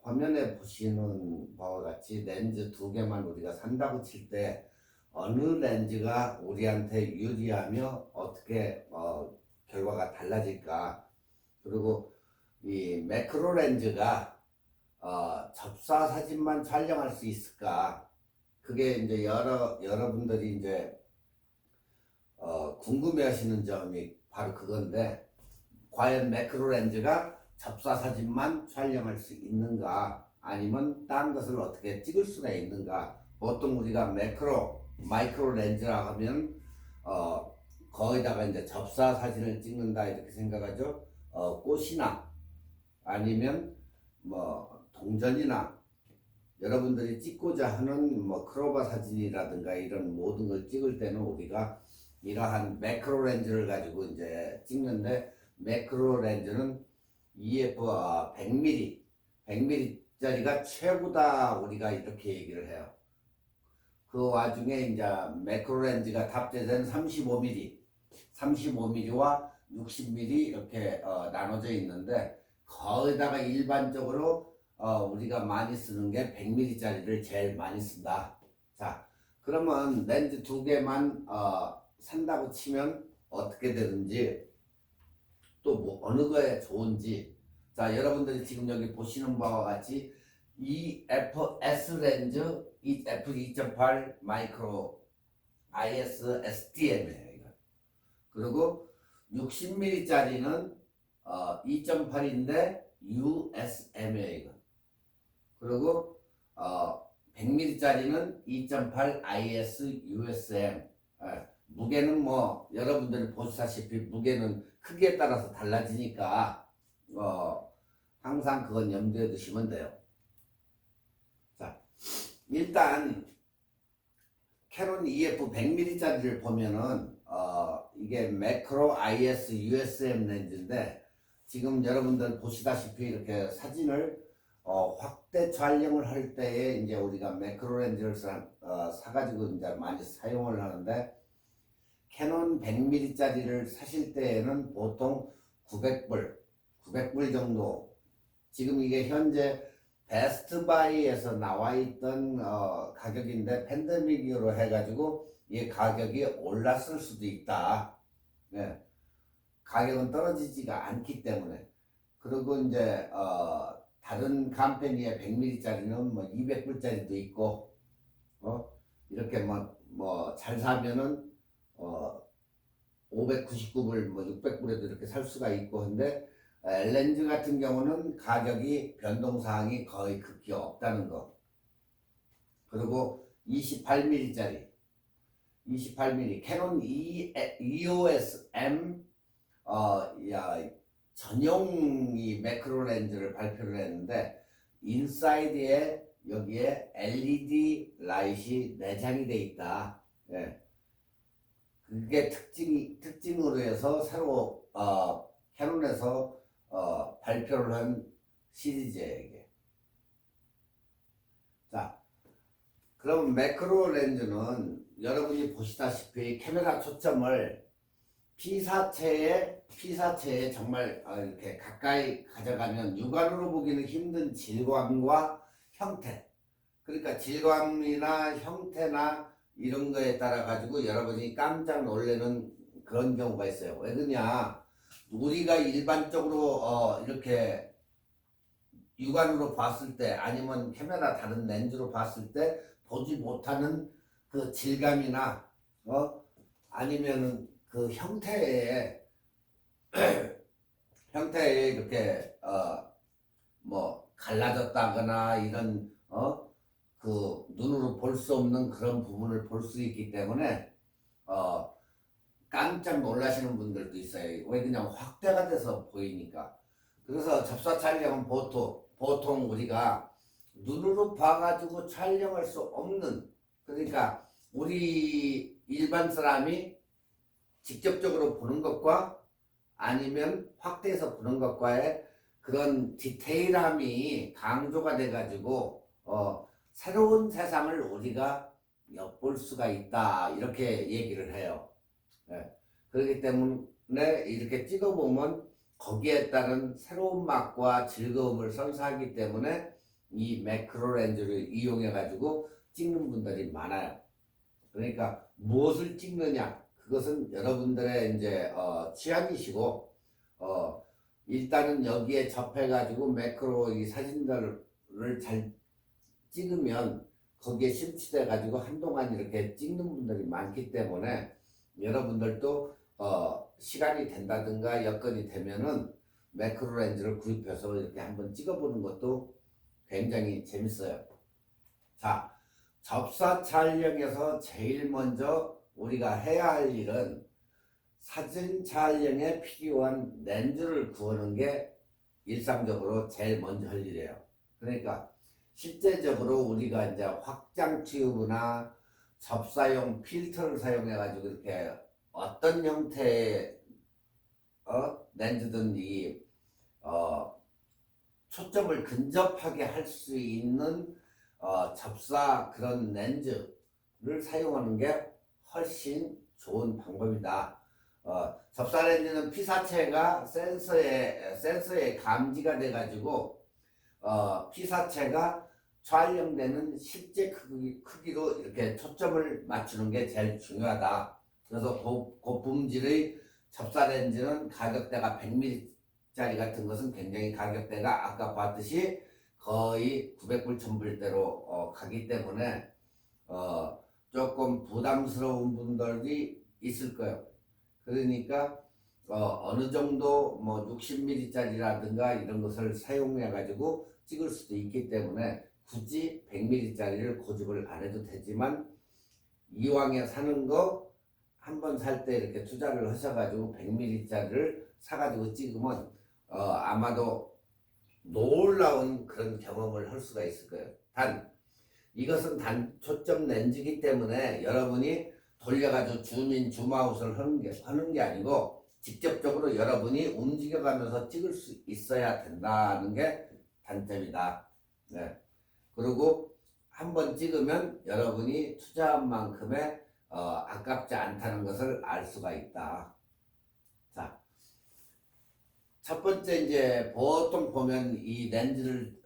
화면에 보시는 바와 같이 렌즈 두 개만 우리가 산다고 칠 때 어느 렌즈가 우리한테 유리하며 어떻게 결과가 달라질까? 그리고 이 매크로 렌즈가 접사 사진만 촬영할 수 있을까? 그게 이제 여러분들이 이제 궁금해하시는 점이 바로 그건데, 과연 매크로 렌즈가 접사 사진만 촬영할 수 있는가, 아니면 딴 것을 어떻게 찍을 수가 있는가? 보통 우리가 마이크로 렌즈라 하면 거기다가 이제 접사 사진을 찍는다 이렇게 생각하죠. 꽃이나 아니면 뭐 동전이나 여러분들이 찍고자 하는 뭐 크로바 사진이라든가 이런 모든 걸 찍을 때는 우리가 이러한 매크로 렌즈를 가지고 이제 찍는데, 매크로 렌즈는 EF 100mm짜리가 최고다 우리가 이렇게 얘기를 해요. 그 와중에 이제 매크로 렌즈가 탑재된 35mm와 60mm 이렇게 나눠져 있는데, 거기다가 일반적으로 우리가 많이 쓰는 게 100mm짜리를 제일 많이 쓴다. 자, 그러면 렌즈 두 개만 산다고 치면 어떻게 되는지, 또 뭐 어느 거에 좋은지. 자, 여러분들이 지금 여기 보시는 바와 같이 EFS 렌즈 F2.8 마이크로 IS STM이에요. 그리고 60mm짜리는 2.8인데 USM이에요. 그리고 100mm짜리는 2.8 IS USM. 무게는 뭐 여러분들이 보시다시피 무게는 크기에 따라서 달라지니까 항상 그건 염두에 두시면 돼요. 자, 일단 캐논 EF 100mm짜리를 보면은 이게 매크로 IS USM 렌즈인데, 지금 여러분들 보시다시피 이렇게 사진을 확대 촬영을 할 때에 이제 우리가 매크로 렌즈를 사가지고 이제 많이 사용을 하는데, 캐논 100mm짜리를 사실 때에는 보통 900불 정도. 지금 이게 현재 베스트바이에서 나와 있던 가격인데, 팬데믹 이후로 해가지고 이 가격이 올랐을 수도 있다. 네. 가격은 떨어지지가 않기 때문에. 그리고 이제 다른 컴퍼니의 100mm짜리는 뭐 200불짜리도 있고, 이렇게 뭐 잘 사면은 599불, 뭐 600불에도 이렇게 살 수가 있고. 근데 렌즈 같은 경우는 가격이 변동사항이 거의 극히 없다는 거. 그리고 28mm짜리, 캐논 EOS M 전용이 매크로 렌즈를 발표를 했는데, 인사이드에 여기에 LED 라이트이 내장이 돼 있다. 예. 그게 특징으로 해서 새로 캐논에서 발표를 한 시리즈예요, 이게. 자, 그럼 매크로 렌즈는 여러분이 보시다시피 카메라 초점을 피사체에 정말 이렇게 가까이 가져가면 육안으로 보기는 힘든 질감과 형태, 그러니까 질감이나 형태나 이런 거에 따라 가지고 여러분이 깜짝 놀라는 그런 경우가 있어요. 왜 그러냐, 우리가 일반적으로 이렇게 육안으로 봤을 때, 아니면 카메라 다른 렌즈로 봤을 때 보지 못하는 그 질감이나 아니면 그 형태에 이렇게 뭐 갈라졌다거나 이런 그 눈으로 볼 수 없는 그런 부분을 볼 수 있기 때문에 깜짝 놀라시는 분들도 있어요. 왜 그냥 확대가 돼서 보이니까. 그래서 접사 촬영은 보통 우리가 눈으로 봐가지고 촬영할 수 없는, 그러니까 우리 일반 사람이 직접적으로 보는 것과 아니면 확대해서 보는 것과의 그런 디테일함이 강조가 돼가지고 새로운 세상을 우리가 엿볼 수가 있다, 이렇게 얘기를 해요. 네. 그렇기 때문에 이렇게 찍어보면 거기에 따른 새로운 맛과 즐거움을 선사하기 때문에 이 매크로 렌즈를 이용해 가지고 찍는 분들이 많아요. 그러니까 무엇을 찍느냐 그것은 여러분들의 이제 취향이시고 일단은 여기에 접해 가지고 매크로 이 사진들을 잘 찍으면 거기에 심취돼 가지고 한동안 이렇게 찍는 분들이 많기 때문에 여러분들도 시간이 된다든가 여건이 되면은 매크로 렌즈를 구입해서 이렇게 한번 찍어보는 것도 굉장히 재밌어요. 자, 접사 촬영에서 제일 먼저 우리가 해야 할 일은 사진 촬영에 필요한 렌즈를 구하는 게 일상적으로 제일 먼저 할 일이에요. 그러니까 실제적으로 우리가 이제 확장 튜브나 접사용 필터를 사용해 가지고 이렇게 어떤 형태의 렌즈든 초점을 근접하게 할 수 있는 접사 그런 렌즈를 사용하는 게 훨씬 좋은 방법이다. 접사 렌즈는 피사체가 센서에 감지가 돼 가지고 피사체가 촬영되는 실제 크기로 이렇게 초점을 맞추는 게 제일 중요하다. 그래서 고품질의 접사 렌즈는 가격대가 100mm짜리 같은 것은 굉장히 가격대가 아까 봤듯이 거의 900불, 1000불대로 가기 때문에 조금 부담스러운 분들이 있을 거예요. 그러니까 어느 정도 뭐 60mm짜리라든가 이런 것을 사용해 가지고 찍을 수도 있기 때문에 굳이 100mm짜리를 고집을 안 해도 되지만 이왕에 사는 거 한 번 살 때 이렇게 투자를 하셔가지고 100mm짜리를 사가지고 찍으면 아마도 놀라운 그런 경험을 할 수가 있을 거예요. 단 이것은 단 초점 렌즈이기 때문에 여러분이 돌려가지고 줌아웃을 하는 게 아니고 직접적으로 여러분이 움직여가면서 찍을 수 있어야 된다는 게 단점이다. 네. 그리고 한번 찍으면 여러분이 투자한 만큼의 아깝지 않다는 것을 알 수가 있다. 자, 첫 번째 이제 보통 보면 이 렌즈를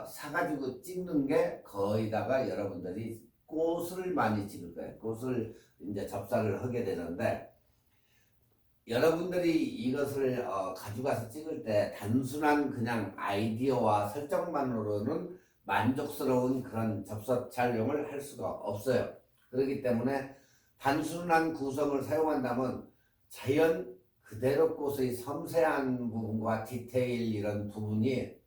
사가지고 찍는 게 거의다가 여러분들이 꽃을 많이 찍을 거예요. 꽃을 이제 접사를 하게 되는데 여러분들이 이것을 가져가서 찍을 때 단순한 그냥 아이디어와 설정만으로는 만족스러운 그런 접사 촬영을 할 수가 없어요. 그렇기 때문에 단순한 구성을 사용한다면 자연 그대로 꽃의 섬세한 부분과 디테일 이런 부분이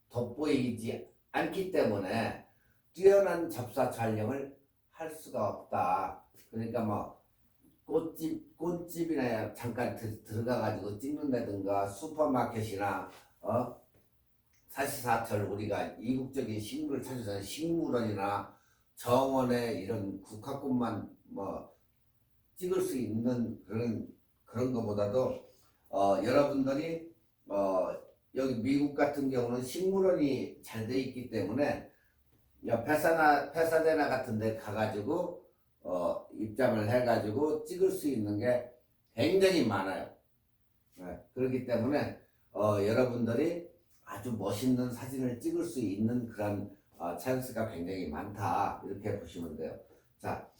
돋보이지 않기 때문에 뛰어난 접사 촬영을 할 수가 없다. 그러니까 뭐 꽃집이나 잠깐 들어가가지고 찍는다든가 슈퍼마켓이나 사시사철 우리가 이국적인 식물을 찾아서 식물원이나 정원에 이런 국화꽃만 뭐 찍을 수 있는 그런 것보다도 여러분들이 여기 미국 같은 경우는 식물원이 잘 돼 있기 때문에 페사데나 같은 데 가가지고 입장을 해가지고 찍을 수 있는 게 굉장히 많아요. 네, 그렇기 때문에 여러분들이 아주 멋있는 사진을 찍을 수 있는 그런 찬스가 굉장히 많다 이렇게 보시면 돼요. 자,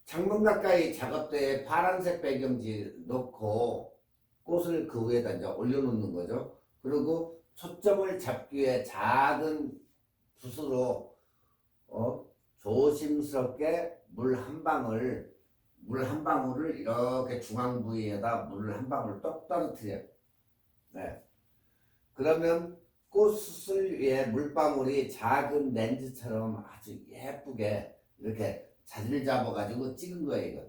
창문 가까이 작업대에 파란색 배경지 놓고 꽃을 그 위에다 이제 올려놓는 거죠. 그리고 초점을 잡기 위해 작은 붓으로 조심스럽게 물 한 방울을 이렇게 중앙 부위에다 물 한 방울 똑 떨어뜨려요. 네. 그러면 꽃을 위에 물방울이 작은 렌즈처럼 아주 예쁘게 이렇게 자리를 잡아가지고 찍은 거예요, 이거.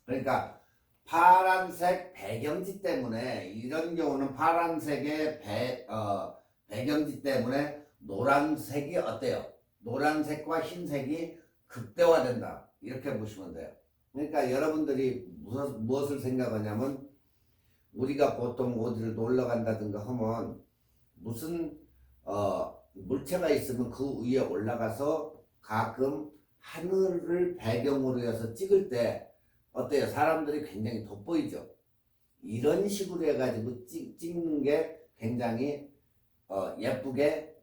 그러니까 파란색 배경지 때문에 이런 경우는 파란색의 배경지 때문에 노란색이 어때요? 노란색과 흰색이 극대화된다. 이렇게 보시면 돼요. 그러니까 여러분들이 무엇을 생각하냐면 우리가 보통 어디를 놀러 간다든가 하면 무슨 물체가 있으면 그 위에 올라가서 가끔 하늘을 배경으로 해서 찍을 때 어때요? 사람들이 굉장히 돋보이죠. 이런 식으로 해가지고 찍는 게 굉장히 예쁘게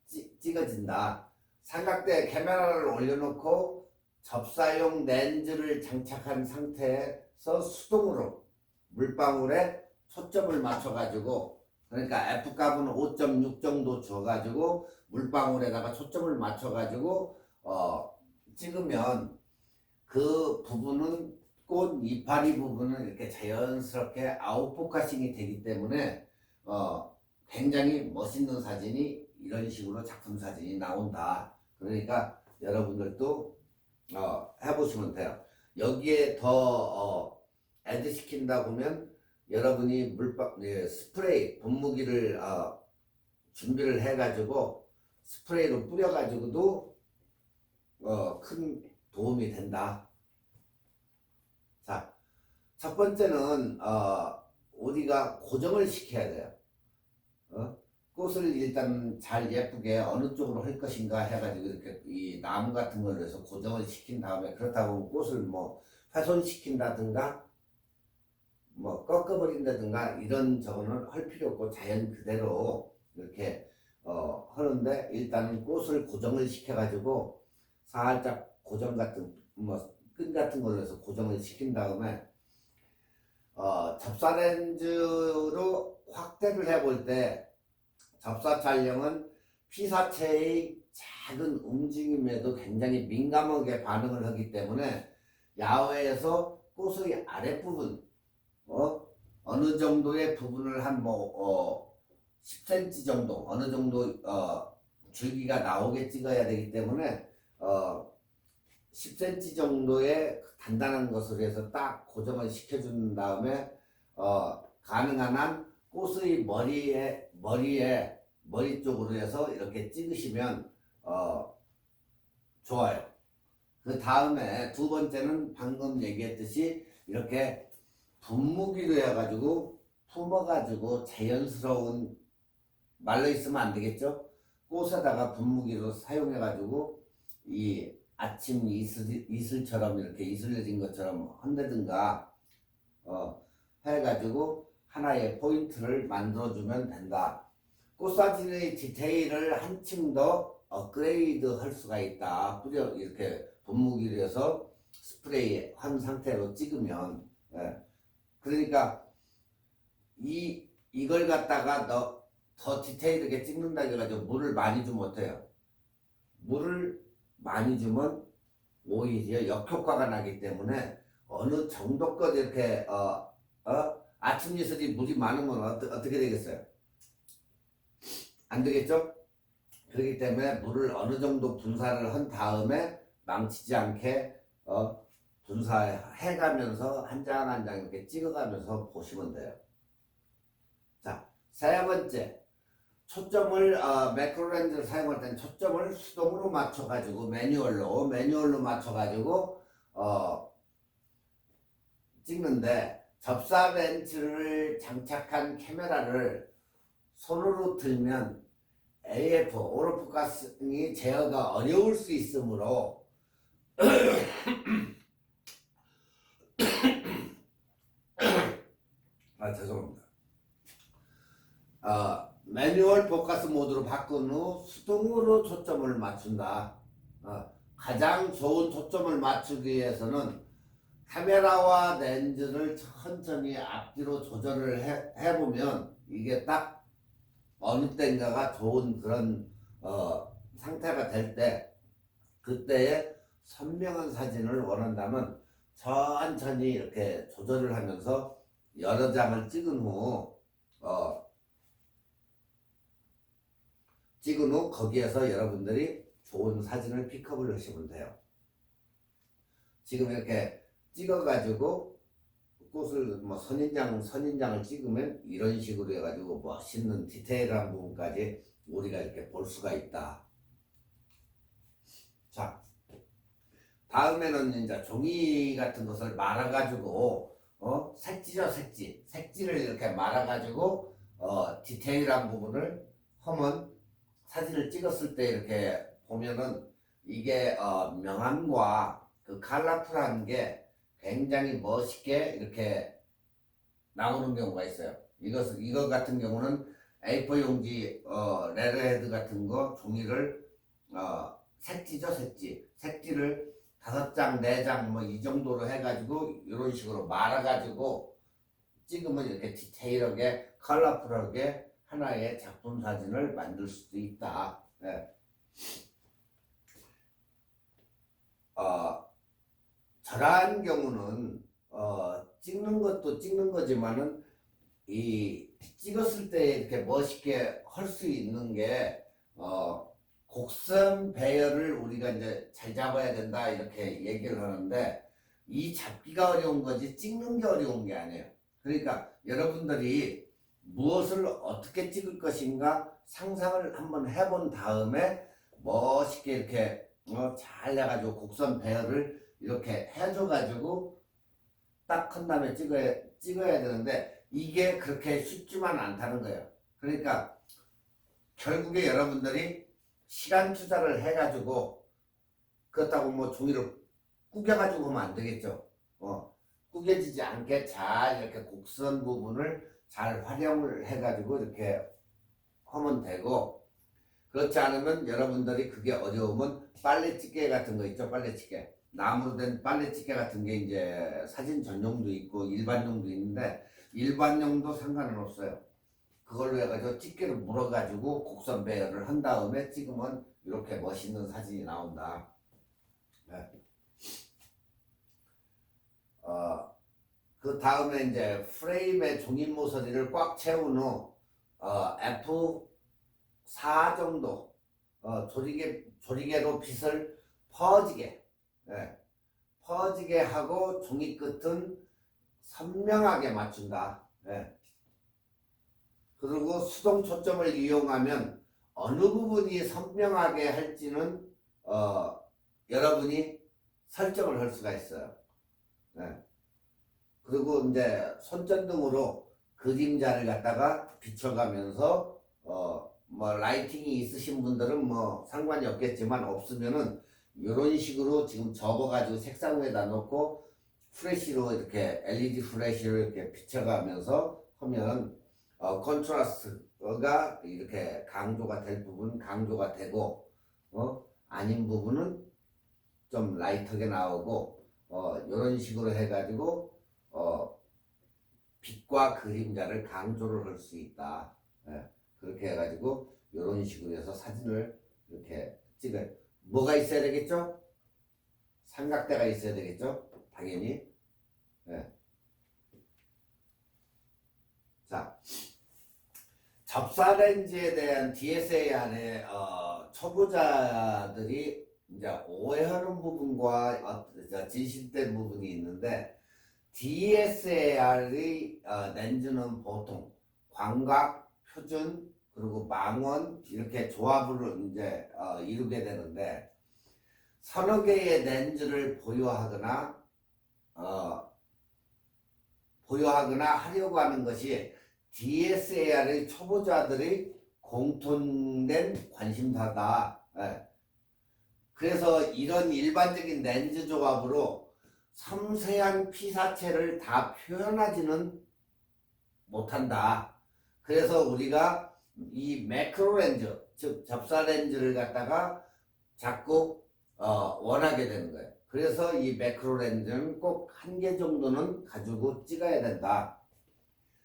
찍어진다. 삼각대 카메라를 올려놓고 접사용 렌즈를 장착한 상태에서 수동으로 물방울에 초점을 맞춰가지고, 그러니까 F값은 5.6 정도 줘가지고 물방울에다가 초점을 맞춰가지고 찍으면 그 부분은 꽃 이파리 부분은 이렇게 자연스럽게 아웃포커싱이 되기 때문에 굉장히 멋있는 사진이 이런 식으로 작품 사진이 나온다. 그러니까 여러분들도 해보시면 돼요. 여기에 더 애드 시킨다 보면 여러분이 스프레이 분무기를 준비를 해가지고 스프레이로 뿌려가지고도 큰 도움이 된다. 자, 첫 번째는 우리가 고정을 시켜야 돼요. 꽃을 일단 잘 예쁘게 어느 쪽으로 할 것인가 해가지고 이렇게 이 나무 같은 걸로 해서 고정을 시킨 다음에, 그렇다고 꽃을 뭐 훼손시킨다든가 뭐 꺾어버린다든가 이런 저거는 할 필요 없고 자연 그대로 이렇게 하는데, 일단은 꽃을 고정을 시켜가지고 살짝 고정 같은 뭐 끈 같은 걸로 해서 고정을 시킨 다음에 접사 렌즈로 확대를 해볼 때 접사 촬영은 피사체의 작은 움직임에도 굉장히 민감하게 반응을 하기 때문에 야외에서 꽃의 아랫부분 어느 정도의 부분을 한 10cm 정도 어느 정도 줄기가 나오게 찍어야 되기 때문에 10cm 정도의 단단한 것으로 해서 딱 고정을 시켜준 다음에 가능한 한 꽃의 머리 쪽으로 해서 이렇게 찍으시면 좋아요. 그 다음에 두 번째는 방금 얘기했듯이 이렇게 분무기로 해가지고 품어가지고 자연스러운, 말로 있으면 안 되겠죠? 꽃에다가 분무기로 사용해가지고 이 아침 이슬처럼 이렇게 이슬려진 것처럼 한다든가 해가지고 하나의 포인트를 만들어주면 된다. 꽃사진의 디테일을 한층 더 업그레이드 할 수가 있다. 이렇게 분무기로 해서 스프레이 한 상태로 찍으면. 그러니까 이걸 갖다가 더 디테일하게 찍는다 해가지고 물을 많이 주면 어때요? 물을 많이 주면 오히려 역효과가 나기 때문에 어느 정도껏 이렇게 아침 이슬이 물이 많으면 어떻게 되겠어요? 안 되겠죠? 그렇기 때문에 물을 어느 정도 분사를 한 다음에 망치지 않게 분사해가면서 한 장 한 장 이렇게 찍어가면서 보시면 돼요. 자, 세 번째, 초점을 매크로 렌즈를 사용할 때는 초점을 수동으로 맞춰가지고 매뉴얼로 맞춰가지고 찍는데, 접사 렌즈를 장착한 카메라를 손으로 들면 AF 오로포커싱이 제어가 어려울 수 있으므로 죄송합니다. 매뉴얼 포커스 모드로 바꾼 후 수동으로 초점을 맞춘다. 가장 좋은 초점을 맞추기 위해서는 카메라와 렌즈를 천천히 앞뒤로 조절을 해보면 이게 딱 어느 때인가가 좋은 그런 상태가 될 때, 그때의 선명한 사진을 원한다면 천천히 이렇게 조절을 하면서 여러 장을 찍은 후 거기에서 여러분들이 좋은 사진을 픽업을 하시면 돼요. 지금 이렇게 찍어가지고 꽃을 선인장을 찍으면 이런 식으로 해가지고 멋있는 디테일한 부분까지 우리가 이렇게 볼 수가 있다. 자, 다음에는 이제 종이 같은 것을 말아가지고 색지죠, 색지를 이렇게 말아가지고 디테일한 부분을 하면 사진을 찍었을 때 이렇게 보면은 이게 명암과 그 컬러풀한 게 굉장히 멋있게 이렇게 나오는 경우가 있어요. 이거 같은 경우는 A4 용지 레드헤드 같은 거 종이를 색지죠, 색지를 5장, 4장 뭐 이 정도로 해가지고 이런 식으로 말아가지고 찍으면 이렇게 디테일하게 컬러풀하게 하나의 작품 사진을 만들 수도 있다. 네. 저러한 경우는 찍는 것도 찍는 거지만은 이 찍었을 때 이렇게 멋있게 할 수 있는 게 곡선 배열을 우리가 이제 잘 잡아야 된다 이렇게 얘기를 하는데 이 잡기가 어려운 거지 찍는 게 어려운 게 아니에요. 그러니까 여러분들이 무엇을 어떻게 찍을 것인가 상상을 한번 해본 다음에 멋있게 이렇게 잘 해가지고 곡선 배열을 이렇게 해줘가지고 딱 한 다음에 찍어야 되는데 이게 그렇게 쉽지만 않다는 거예요. 그러니까 결국에 여러분들이 시간 투자를 해가지고 그렇다고 뭐 종이를 구겨가지고 하면 안 되겠죠. 구겨지지 않게 잘 이렇게 곡선 부분을 잘 활용을 해가지고 이렇게 하면 되고, 그렇지 않으면 여러분들이 그게 어려우면 빨래집게 같은 거 있죠. 빨래집게, 나무로 된 빨래집게 같은 게 이제 사진 전용도 있고 일반용도 있는데 일반용도 상관은 없어요. 그걸로 해가지고 집게를 물어가지고 곡선 배열을 한 다음에 찍으면 이렇게 멋있는 사진이 나온다. 네. 그 다음에 이제 프레임에 종이 모서리를 꽉 채운 후 F4 정도 조리개로 빗을 퍼지게 퍼지게 하고 종이 끝은 선명하게 맞춘다. 그리고 수동 초점을 이용하면 어느 부분이 선명하게 할지는 여러분이 설정을 할 수가 있어요. 그리고 이제 손전등으로 그림자를 갖다가 비춰가면서 뭐 라이팅이 있으신 분들은 뭐 상관이 없겠지만 없으면은 이런 식으로 지금 접어가지고 색상 위에다 놓고 프레쉬로 이렇게 LED 프레쉬로 이렇게 비춰가면서 하면 컨트라스트가 이렇게 강조가 될 부분 강조가 되고 아닌 부분은 좀 라이트하게 나오고 이런 식으로 해가지고 빛과 그림자를 강조를 할 수 있다. 그렇게 해가지고 이런 식으로 해서 사진을 이렇게 찍어요. 뭐가 있어야 되겠죠? 삼각대가 있어야 되겠죠? 당연히. 자, 접사 렌즈에 대한 DSLR의 초보자들이 이제 오해하는 부분과 진실된 부분이 있는데, DSLR의 렌즈는 보통 광각, 표준, 그리고 망원 이렇게 조합으로 이제 이루게 되는데, 서너 개의 렌즈를 보유하거나 하려고 하는 것이 DSLR의 초보자들의 공통된 관심사다. 그래서 이런 일반적인 렌즈 조합으로 섬세한 피사체를 다 표현하지는 못한다. 그래서 우리가 이 매크로 렌즈, 즉 접사 렌즈를 갖다가 자꾸 원하게 되는 거예요. 그래서 이 매크로 렌즈는 꼭 한 개 정도는 가지고 찍어야 된다.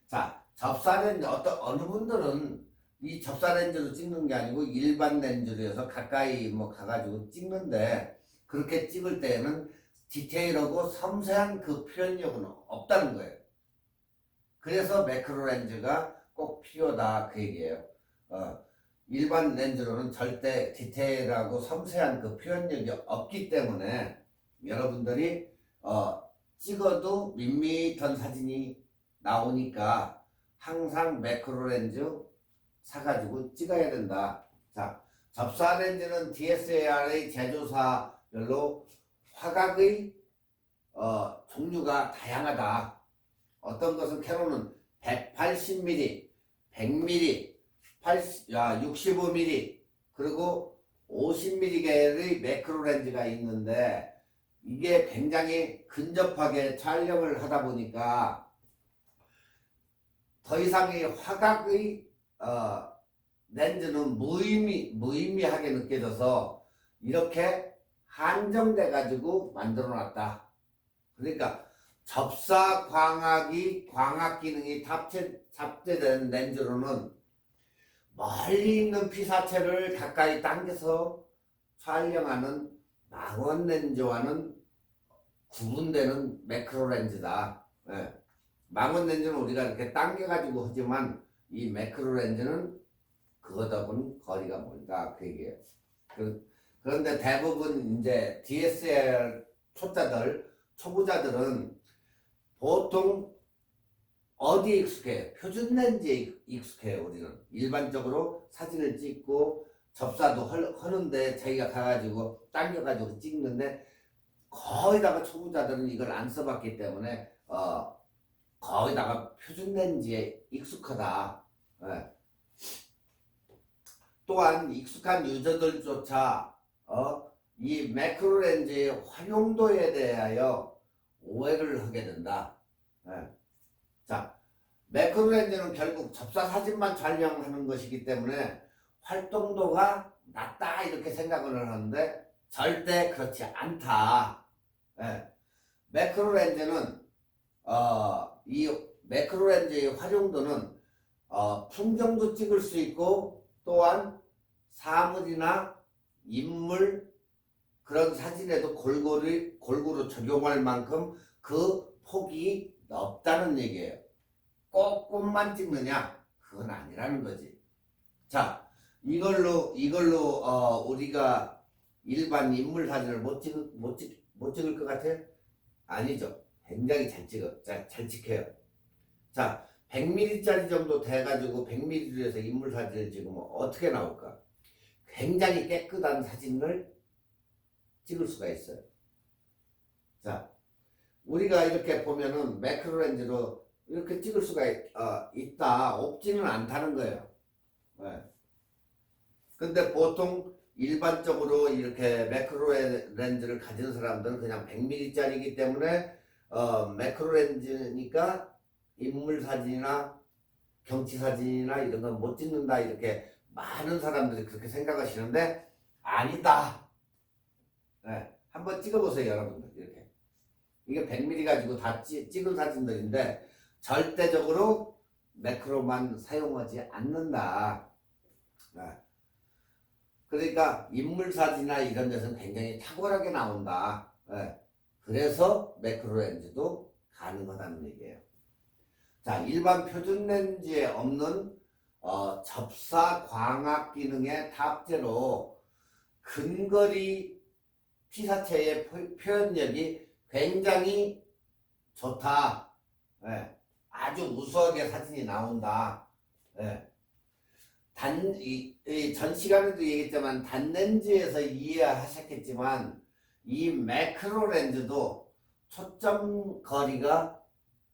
자, 접사 렌즈 어느 분들은 이 접사 렌즈로 찍는 게 아니고 일반 렌즈로 해서 가까이 뭐 가가지고 찍는데, 그렇게 찍을 때에는 디테일하고 섬세한 그 표현력은 없다는 거예요. 그래서 매크로 렌즈가 꼭 필요하다 그 얘기예요. 일반 렌즈로는 절대 디테일하고 섬세한 그 표현력이 없기 때문에 여러분들이 찍어도 밋밋한 사진이 나오니까 항상 매크로 렌즈 사가지고 찍어야 된다. 자, 접사 렌즈는 DSLR의 제조사별로 화각의 종류가 다양하다. 어떤 것은 캐논은 180mm, 100mm, 65mm, 그리고 50mm의 매크로 렌즈가 있는데, 이게 굉장히 근접하게 촬영을 하다 보니까 더 이상의 화각의 렌즈는 무의미하게 느껴져서 이렇게 한정돼 가지고 만들어 놨다. 그러니까 접사 광학 기능이 탑재된 렌즈로는 멀리 있는 피사체를 가까이 당겨서 촬영하는 망원 렌즈와는 구분되는 매크로 렌즈다. 예. 망원 렌즈는 우리가 이렇게 당겨가지고 하지만 이 매크로 렌즈는 그거하고는 거리가 멀다 그 얘기예요. 그런데 대부분 이제 DSLR 초보자들은 보통 어디에 익숙해요? 표준 렌즈에 익숙해요. 우리는 일반적으로 사진을 찍고 접사도 하는데 자기가 가가지고 당겨가지고 찍는데 거의다가 초보자들은 이걸 안 써봤기 때문에 거의다가 표준 렌즈에 익숙하다. 예. 또한 익숙한 유저들조차 이 매크로 렌즈의 활용도에 대하여 오해를 하게 된다. 예. 자, 매크로 렌즈는 결국 접사 사진만 촬영하는 것이기 때문에 활동도가 낮다 이렇게 생각을 하는데 절대 그렇지 않다. 예. 매크로 렌즈는 이 매크로 렌즈의 활용도는 풍경도 찍을 수 있고 또한 사물이나 인물 그런 사진에도 골고루 적용할 만큼 그 폭이 넓다는 얘기예요. 꼭 꽃만 찍느냐? 그건 아니라는 거지. 자, 이걸로 우리가 일반 인물 사진을 못 찍을 것 같아요? 아니죠. 굉장히 잘 찍혀요. 자, 100mm짜리 정도 돼가지고 100mm로 해서 인물 사진을 찍으면 어떻게 나올까? 굉장히 깨끗한 사진을 찍을 수가 있어요. 자, 우리가 이렇게 보면은 매크로 렌즈로 이렇게 찍을 수가 있다. 없지는 않다는 거예요. 네. 근데 보통 일반적으로 이렇게 매크로 렌즈를 가진 사람들은 그냥 100mm짜리이기 때문에 매크로 렌즈니까 인물 사진이나 경치 사진이나 이런 건 못 찍는다 이렇게 많은 사람들이 그렇게 생각하시는데 아니다. 네. 한번 찍어보세요 여러분들. 이렇게 이게 100mm 가지고 다 찍은 사진들인데 절대적으로 매크로만 사용하지 않는다. 네. 그러니까 인물 사진이나 이런 데서는 굉장히 탁월하게 나온다. 네. 그래서 매크로 렌즈도 가능하다는 얘기예요. 자, 일반 표준 렌즈에 없는 접사 광학 기능의 탑재로 근거리 피사체의 표현력이 굉장히 좋다. 네. 아주 우수하게 사진이 나온다. 네. 전 시간에도 얘기했지만 단렌즈에서 이해하셨겠지만 이 매크로 렌즈도 초점 거리가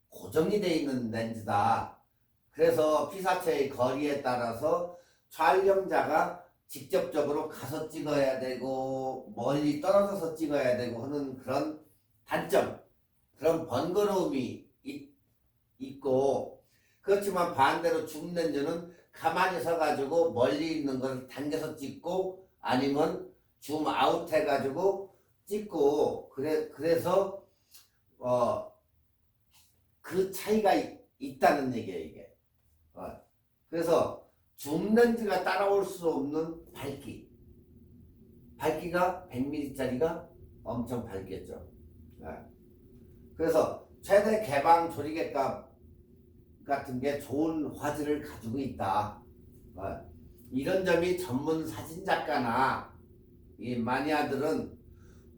고정이 되어 있는 렌즈다. 그래서 피사체의 거리에 따라서 촬영자가 직접적으로 가서 찍어야 되고 멀리 떨어져서 찍어야 되고 하는 그런 단점, 그런 번거로움이 있고 그렇지만 반대로 줌 렌즈는 가만히 서가지고 멀리 있는 걸 당겨서 찍고 아니면 줌 아웃 해가지고 찍고 그래서 그 차이가 있다는 얘기예요 이게. 그래서 줌 렌즈가 따라올 수 없는 밝기가 100mm짜리가 엄청 밝겠죠. 그래서 최대 개방 조리개값 같은 게 좋은 화질을 가지고 있다. 이런 점이 전문 사진작가나 이 마니아들은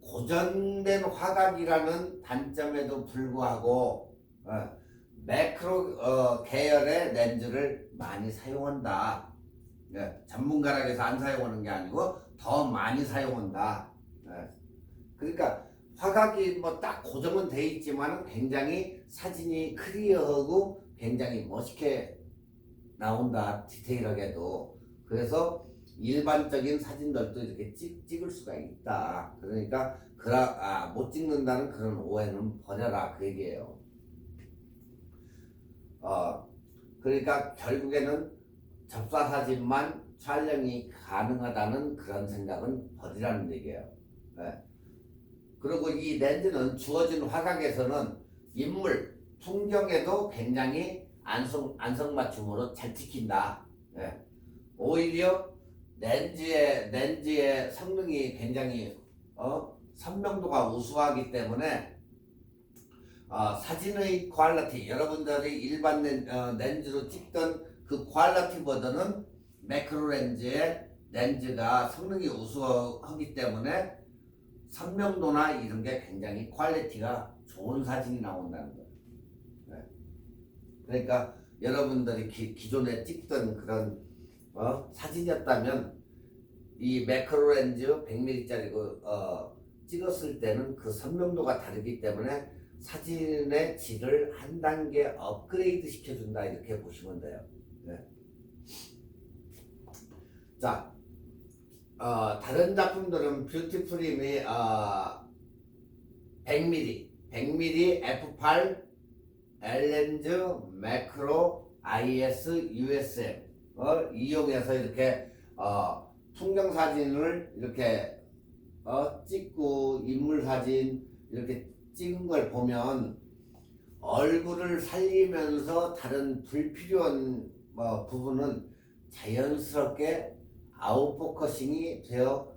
고전된 화각이라는 단점에도 불구하고 매크로 계열의 렌즈를 많이 사용한다. 전문가라고 해서 안 사용하는 게 아니고 더 많이 사용한다. 그러니까 화각이 뭐 딱 고정은 돼 있지만 굉장히 사진이 클리어하고 굉장히 멋있게 나온다. 디테일하게도. 그래서 일반적인 사진들도 이렇게 찍을 수가 있다. 그러니까 못 찍는다는 그런 오해는 버려라 그 얘기예요. 그러니까 결국에는 접사 사진만 촬영이 가능하다는 그런 생각은 버리라는 얘기예요. 예. 그리고 이 렌즈는 주어진 화각에서는 인물, 풍경에도 굉장히 안성맞춤으로 잘 찍힌다. 예. 오히려 렌즈의 성능이 굉장히 선명도가 우수하기 때문에 사진의 퀄리티, 여러분들이 일반 렌즈로 찍던 그 퀄리티 버전은 매크로 렌즈의 렌즈가 성능이 우수하기 때문에 선명도나 이런 게 굉장히 퀄리티가 좋은 사진이 나온다는 거예요. 네. 그러니까 여러분들이 기존에 찍던 그런 사진이었다면 이 매크로 렌즈 100mm짜리 찍었을 때는 그 선명도가 다르기 때문에 사진의 질을 한 단계 업그레이드 시켜준다 이렇게 보시면 돼요. 네. 자, 다른 작품들은 뷰티프림이 100mm f8 L렌즈 매크로 IS USM 이용해서 이렇게 풍경 사진을 이렇게 찍고 인물 사진 이렇게 찍은 걸 보면 얼굴을 살리면서 다른 불필요한 부분은 자연스럽게 아웃포커싱이 되어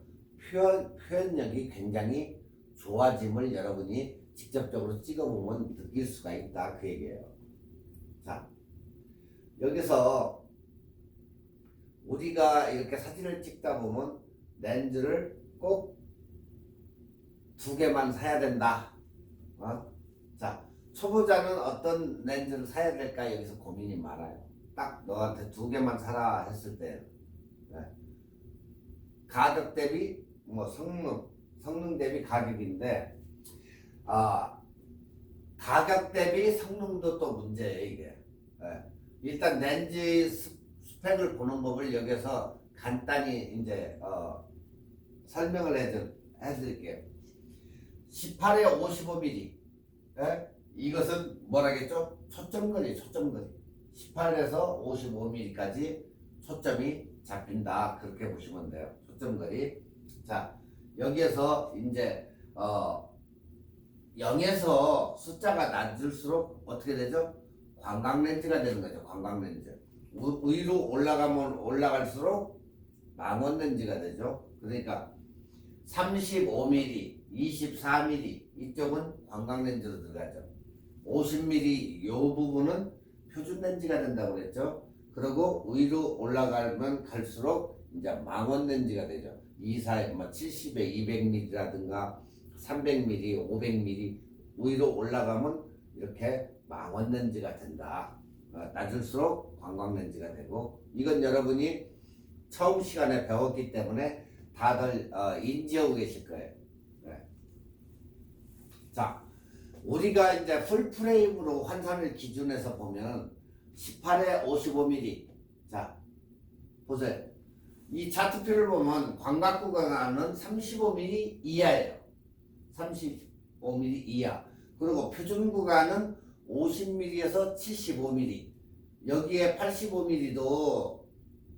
표현력이 굉장히 좋아짐을 여러분이 직접적으로 찍어보면 느낄 수가 있다 그 얘기예요. 자, 여기서 우리가 이렇게 사진을 찍다 보면 렌즈를 꼭 2개만 사야 된다. 자, 초보자는 어떤 렌즈를 사야 될까 여기서 고민이 많아요. 딱 너한테 2개만 사라 했을 때 가격 대비 성능 대비 가격인데 가격 대비 성능도 또 문제예요 이게. 일단 렌즈 스펙을 보는 법을 여기서 간단히 이제 설명을 해드릴게요. 18에 55mm 이것은 뭐라겠죠? 초점거리 18에서 55mm까지 초점이 잡힌다 그렇게 보시면 돼요. 초점거리. 자, 여기에서 이제 0에서 숫자가 낮을수록 어떻게 되죠? 관광렌즈가 되는 거죠. 관광렌즈. 위로 올라가면 올라갈수록 망원렌즈가 되죠. 그러니까 35mm, 24mm 이쪽은 관광렌즈로 들어가죠. 50mm 이 부분은 표준렌즈가 된다고 그랬죠. 그리고 위로 올라가면 갈수록 이제 망원렌즈가 되죠. 70에 200mm라든가 300mm, 500mm 위로 올라가면 이렇게 망원렌즈가 된다. 낮을수록 관광렌즈가 되고 이건 여러분이 처음 시간에 배웠기 때문에 다들 인지하고 계실 거예요. 네. 자, 우리가 이제 풀프레임으로 환산을 기준해서 보면 18에 55mm. 자, 보세요. 이 차트표를 보면 광각 구간은 35mm 이하예요. 35mm 이하. 그리고 표준 구간은 50mm에서 75mm. 여기에 85mm도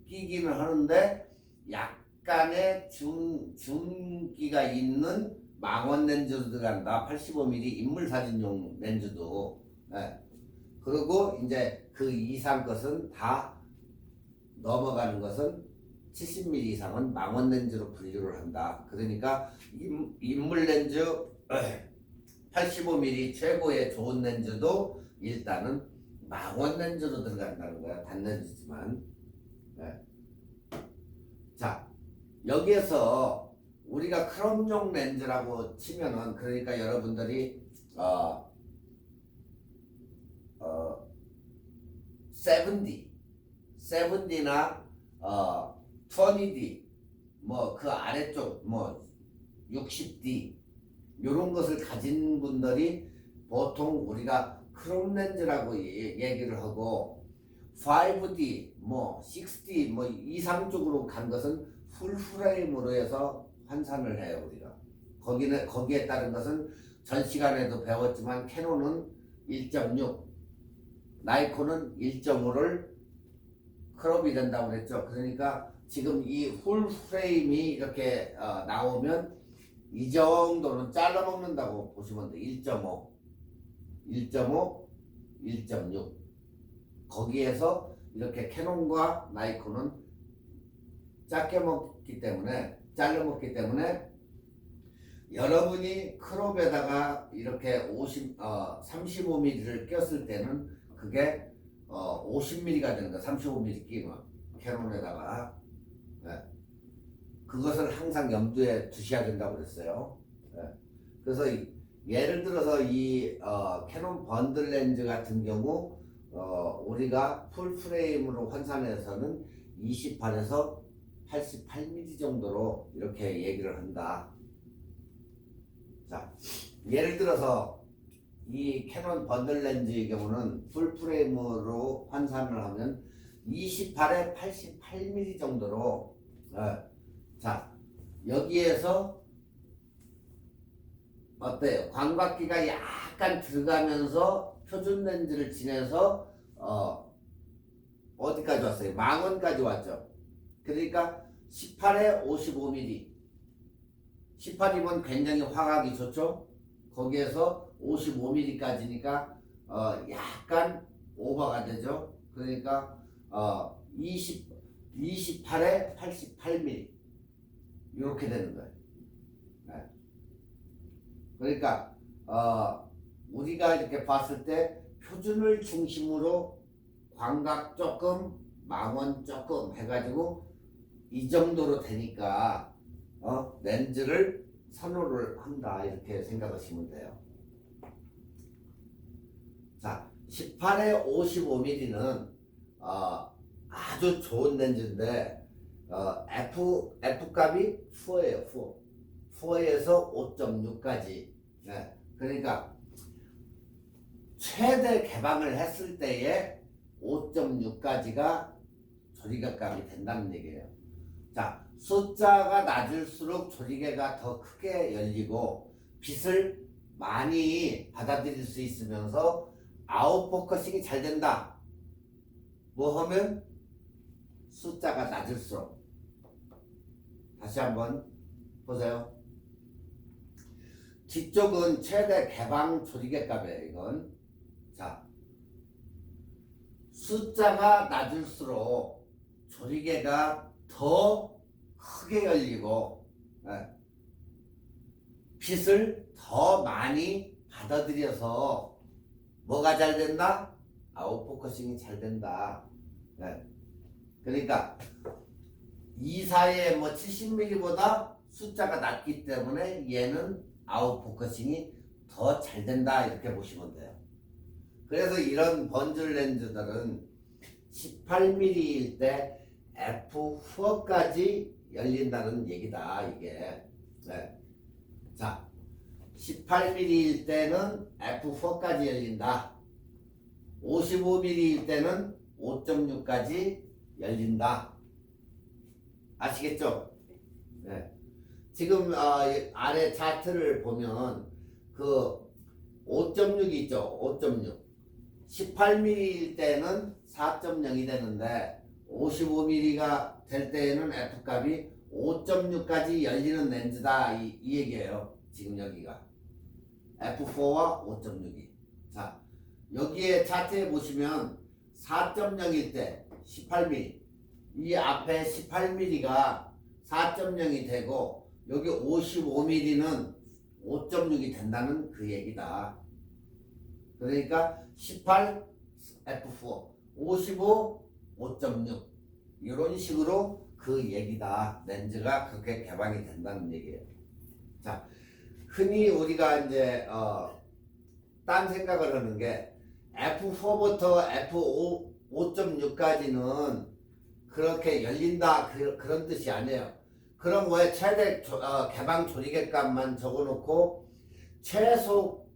끼기는 하는데 약간의 중기가 있는 망원 렌즈로 들어간다. 85mm 인물 사진용 렌즈도. 네. 그리고 이제 그 이상 것은 다 넘어가는 것은 70mm 이상은 망원 렌즈로 분류를 한다. 그러니까 인물 렌즈 85mm 최고의 좋은 렌즈도 일단은 망원 렌즈로 들어간다는 거야. 단렌즈지만. 네. 자, 여기에서 우리가 크롬용 렌즈라고 치면은 그러니까 여러분들이 70D나 20D 뭐 그 아래쪽 60D 요런 것을 가진 분들이 보통 우리가 크롬 렌즈라고 얘기를 하고 5D 6D 이상 쪽으로 간 것은 풀프레임으로 해서 환산을 해요. 우리가 거기에 따른 것은 전 시간에도 배웠지만 캐논은 1.6 나이콘은 1.5를 크롭이 된다고 그랬죠. 그러니까 지금 이 풀 프레임이 이렇게 나오면 이 정도는 잘라 먹는다고 보시면 돼. 1.5, 1.5, 1.6. 거기에서 이렇게 캐논과 나이콘은 작게 먹기 때문에, 잘라 먹기 때문에 여러분이 크롭에다가 이렇게 35mm를 꼈을 때는 그게 50mm가 되는 거야. 35mm 끼면 캐논에다가. 네. 그것을 항상 염두에 두셔야 된다고 그랬어요. 네. 그래서 예를 들어서 이 캐논 번들 렌즈 같은 경우 우리가 풀 프레임으로 환산해서는 28에서 88mm 정도로 이렇게 얘기를 한다. 자, 예를 들어서 이 캐논 번들 렌즈의 경우는 풀 프레임으로 환산을 하면 28에 88mm 정도로 자, 여기에서 어때요? 광각기가 약간 들어가면서 표준 렌즈를 지내서 어디까지 왔어요? 망원까지 왔죠. 그러니까 18에 55mm. 18이면 굉장히 화각이 좋죠. 거기에서 55mm까지니까 약간 오버가 되죠. 그러니까 28에 88mm 이렇게 되는 거예요. 네. 그러니까 우리가 이렇게 봤을 때 표준을 중심으로 광각 조금, 망원 조금 해가지고 이 정도로 되니까 렌즈를 선호를 한다 이렇게 생각하시면 돼요. 자, 18에 55mm는 아주 좋은 렌즈인데 F 값이 4예요. 4에서 5.6까지. 네. 그러니까 최대 개방을 했을 때에 5.6까지가 조리개값이 된다는 얘기예요. 자, 숫자가 낮을수록 조리개가 더 크게 열리고 빛을 많이 받아들일 수 있으면서 아웃포커싱이 잘 된다. 뭐 하면 숫자가 낮을수록. 다시 한번 보세요. 뒤쪽은 최대 개방 조리개값이에요. 이건. 자, 숫자가 낮을수록 조리개가 더 크게 열리고 빛을 더 많이 받아들여서 뭐가 잘 된다? 아웃포커싱이 잘 된다. 그러니까 24에 70mm보다 숫자가 낮기 때문에 얘는 아웃포커싱이 더 잘 된다 이렇게 보시면 돼요. 그래서 이런 번즐 렌즈들은 18mm일 때 F4까지 열린다는 얘기다 이게. 자, 18mm일 때는 F4까지 열린다. 55mm일 때는 5.6까지 열린다. 아시겠죠? 지금 아래 차트를 보면 그 5.6이 있죠. 5.6. 18mm일 때는 4.0이 되는데 55mm가 될 때에는 F값이 5.6까지 열리는 렌즈다 이 얘기예요. 지금 여기가 F4와 5.6이. 자, 여기에 차트에 보시면 4.0일 때 18mm 이 앞에 18mm가 4.0이 되고 여기 55mm는 5.6이 된다는 그 얘기다. 그러니까 18 F4 55 5.6 이런 식으로 그 얘기다. 렌즈가 그렇게 개방이 된다는 얘기예요. 자, 흔히 우리가 이제 딴 생각을 하는 게 F4부터 F5 5.6까지는 그렇게 열린다 그런 뜻이 아니에요. 그럼 왜 최대 개방 조리개값만 적어놓고 최소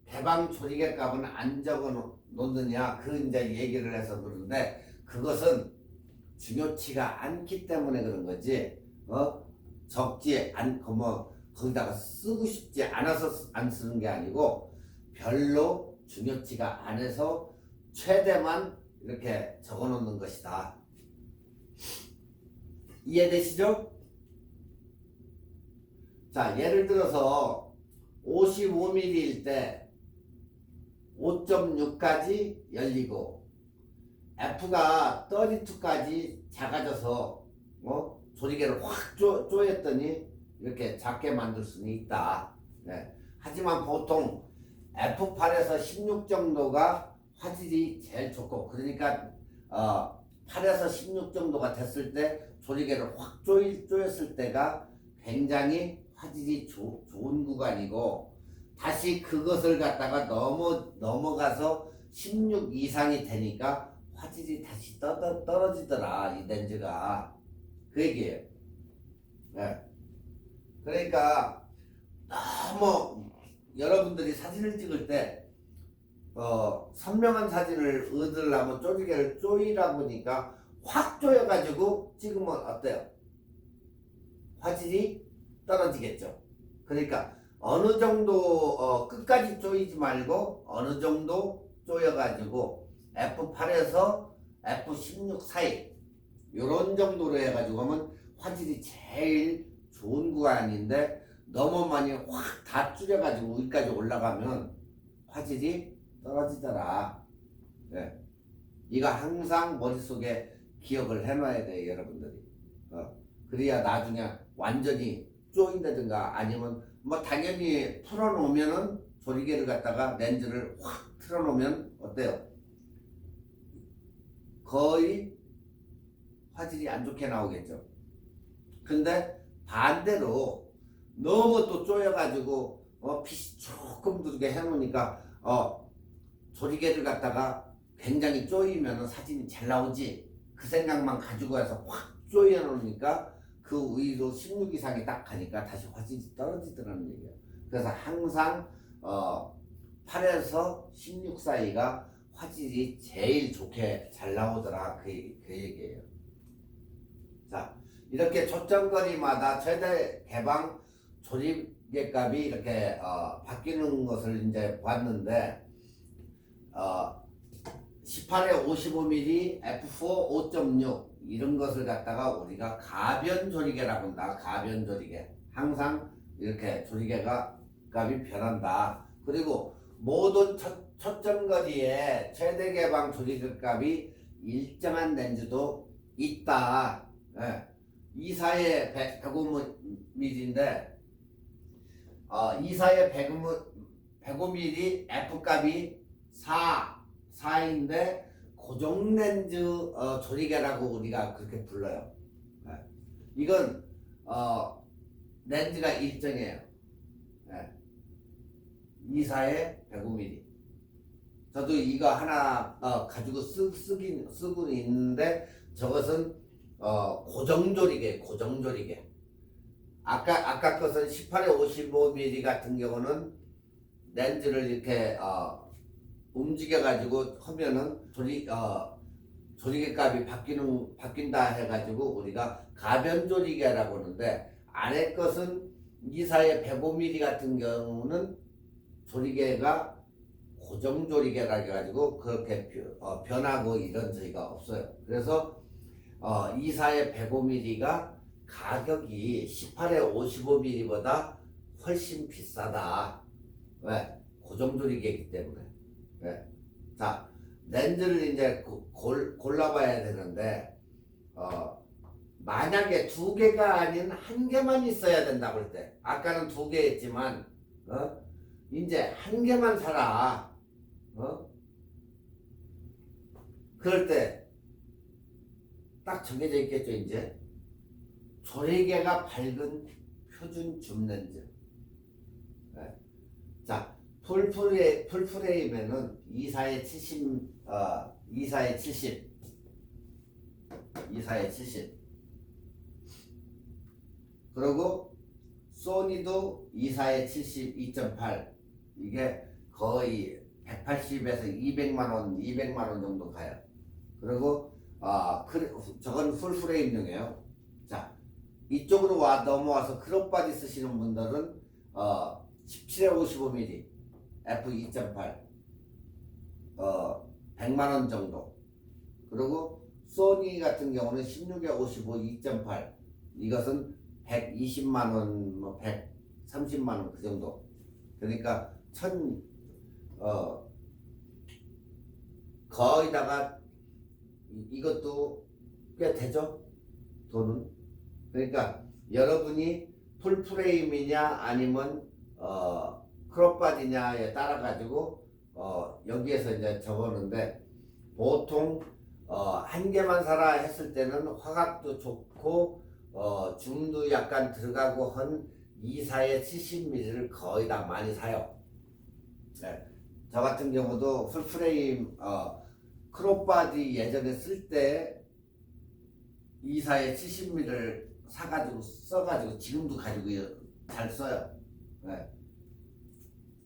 개방 조리개값은 안 적어놓느냐 그 이제 얘기를 해서 그러는데 그것은 중요치가 않기 때문에 그런 거지. 적지 않고 뭐 거기다가 쓰고 싶지 않아서 안 쓰는 게 아니고 별로 중요치가 않아서 최대만 이렇게 적어놓는 것이다. 이해되시죠? 자, 예를 들어서 55mm일 때 5.6까지 열리고 F가 32까지 작아져서 조리개를 확 조였더니 이렇게 작게 만들 수는 있다. 네. 하지만 보통 F8에서 16 정도가 화질이 제일 좋고, 그러니까 8에서 16 정도가 됐을 때 조리개를 확 조였을 때가 굉장히 화질이 좋은 구간이고, 다시 그것을 갖다가 넘어가서 16 이상이 되니까 화질이 다시 떨어지더라, 이 렌즈가. 그 얘기예요. 네. 그러니까 너무 여러분들이 사진을 찍을 때 선명한 사진을 얻으려면 조리개를 조이다 보니까 확 조여가지고 찍으면 어때요? 화질이 떨어지겠죠. 그러니까 어느 정도 끝까지 조이지 말고 어느 정도 조여가지고 F8에서 F16 사이 요런 정도로 해가지고 하면 화질이 제일 좋은 구간인데, 너무 많이 확 다 줄여가지고 여기까지 올라가면 화질이 떨어지더라. 네. 이거 항상 머릿속에 기억을 해놔야 돼요, 여러분들이. 그래야 나중에 완전히 쪼인다든가 아니면 뭐 당연히 풀어놓으면은 조리개를 갖다가 렌즈를 확 틀어놓으면 어때요? 거의 화질이 안 좋게 나오겠죠. 근데 반대로 너무 또 쪼여가지고 빛이 조금 들게 해놓으니까 조리개를 갖다가 굉장히 쪼이면 사진이 잘 나오지, 그 생각만 가지고 와서 확 쪼여놓으니까 그 위로 16 이상이 딱 가니까 다시 화질이 떨어지더라는 얘기예요. 그래서 항상 8에서 16 사이가 화질이 제일 좋게 잘 나오더라, 그 얘기예요. 자, 이렇게 초점거리마다 최대 개방 조리개 값이 이렇게 바뀌는 것을 이제 봤는데, 18에 55mm f4 5.6 이런 것을 갖다가 우리가 가변 조리개라고 한다. 가변 조리개. 항상 이렇게 조리개가 값이 변한다. 그리고 모든 초점거리에 최대 개방 조리개 값이 일정한 렌즈도 있다. 네. 24에 105mm인데 24에 105mm F값이 4인데 고정 렌즈 조리개라고 우리가 그렇게 불러요. 네. 이건 렌즈가 일정해요. 네. 24에 105mm. 저도 이거 하나 가지고 쓰고 있는데, 저것은 고정조리개. 아까 것은 18에 55mm 같은 경우는 렌즈를 이렇게 움직여가지고 하면은 조리개 값이 바뀐다 해가지고 우리가 가변조리개라고 하는데, 안에 것은 24에 105mm 같은 경우는 조리개가 고정조리개라 해가지고 그렇게 변하고 이런 저희가 없어요. 그래서 24에 105mm가 가격이 18에 55mm보다 훨씬 비싸다. 왜? 고정조리개이기 때문에. 네. 자, 렌즈를 이제 골라봐야 되는데, 만약에 두 개가 아닌 한 개만 있어야 된다고 할 때, 아까는 두 개 했지만, 이제 한 개만 사라. 그럴 때 딱 정해져 있겠죠, 이제. 조리개가 밝은 표준 줌렌즈. 네. 자, 풀프레임에는 24에 70. 그리고 소니도 24에 70 2.8. 이게 거의 180에서 200만 원 정도 가요. 그리고 저건 풀프레임용이에요. 자, 이쪽으로 넘어와서 크롭바디 쓰시는 분들은 17에 55mm f 2.8 100만 원 정도. 그리고 소니 같은 경우는 16에 55 2.8 이것은 120만원 뭐 130만원 그 정도. 그러니까 거의다가 이것도 꽤 되죠 돈은. 그러니까 여러분이 풀프레임이냐 아니면 크롭바디냐에 따라 가지고 여기에서 이제 적었는데 보통 한 개만 사라 했을 때는 화각도 좋고 줌도 약간 들어가고 한 2사에 70mm를 거의 다 많이 사요. 네. 저 같은 경우도 풀프레임 크롭바디 예전에 쓸 때 2사에 70mm를 사가지고 써가지고 지금도 가지고 잘 써요. 네.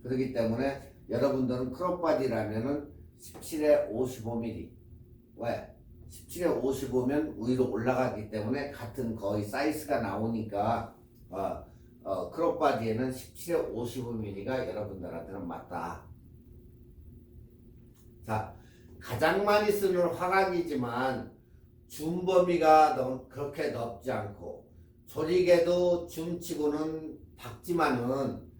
그렇기 때문에 여러분들은 크롭바디라면은 17에 55mm. 왜? 17에 55면 위로 올라가기 때문에 같은 거의 사이즈가 나오니까 크롭바디에는 17에 55mm가 여러분들한테는 맞다. 자, 가장 많이 쓰는 화각이지만 줌 범위가 그렇게 넓지 않고 조리개도 줌치고는 밝지만은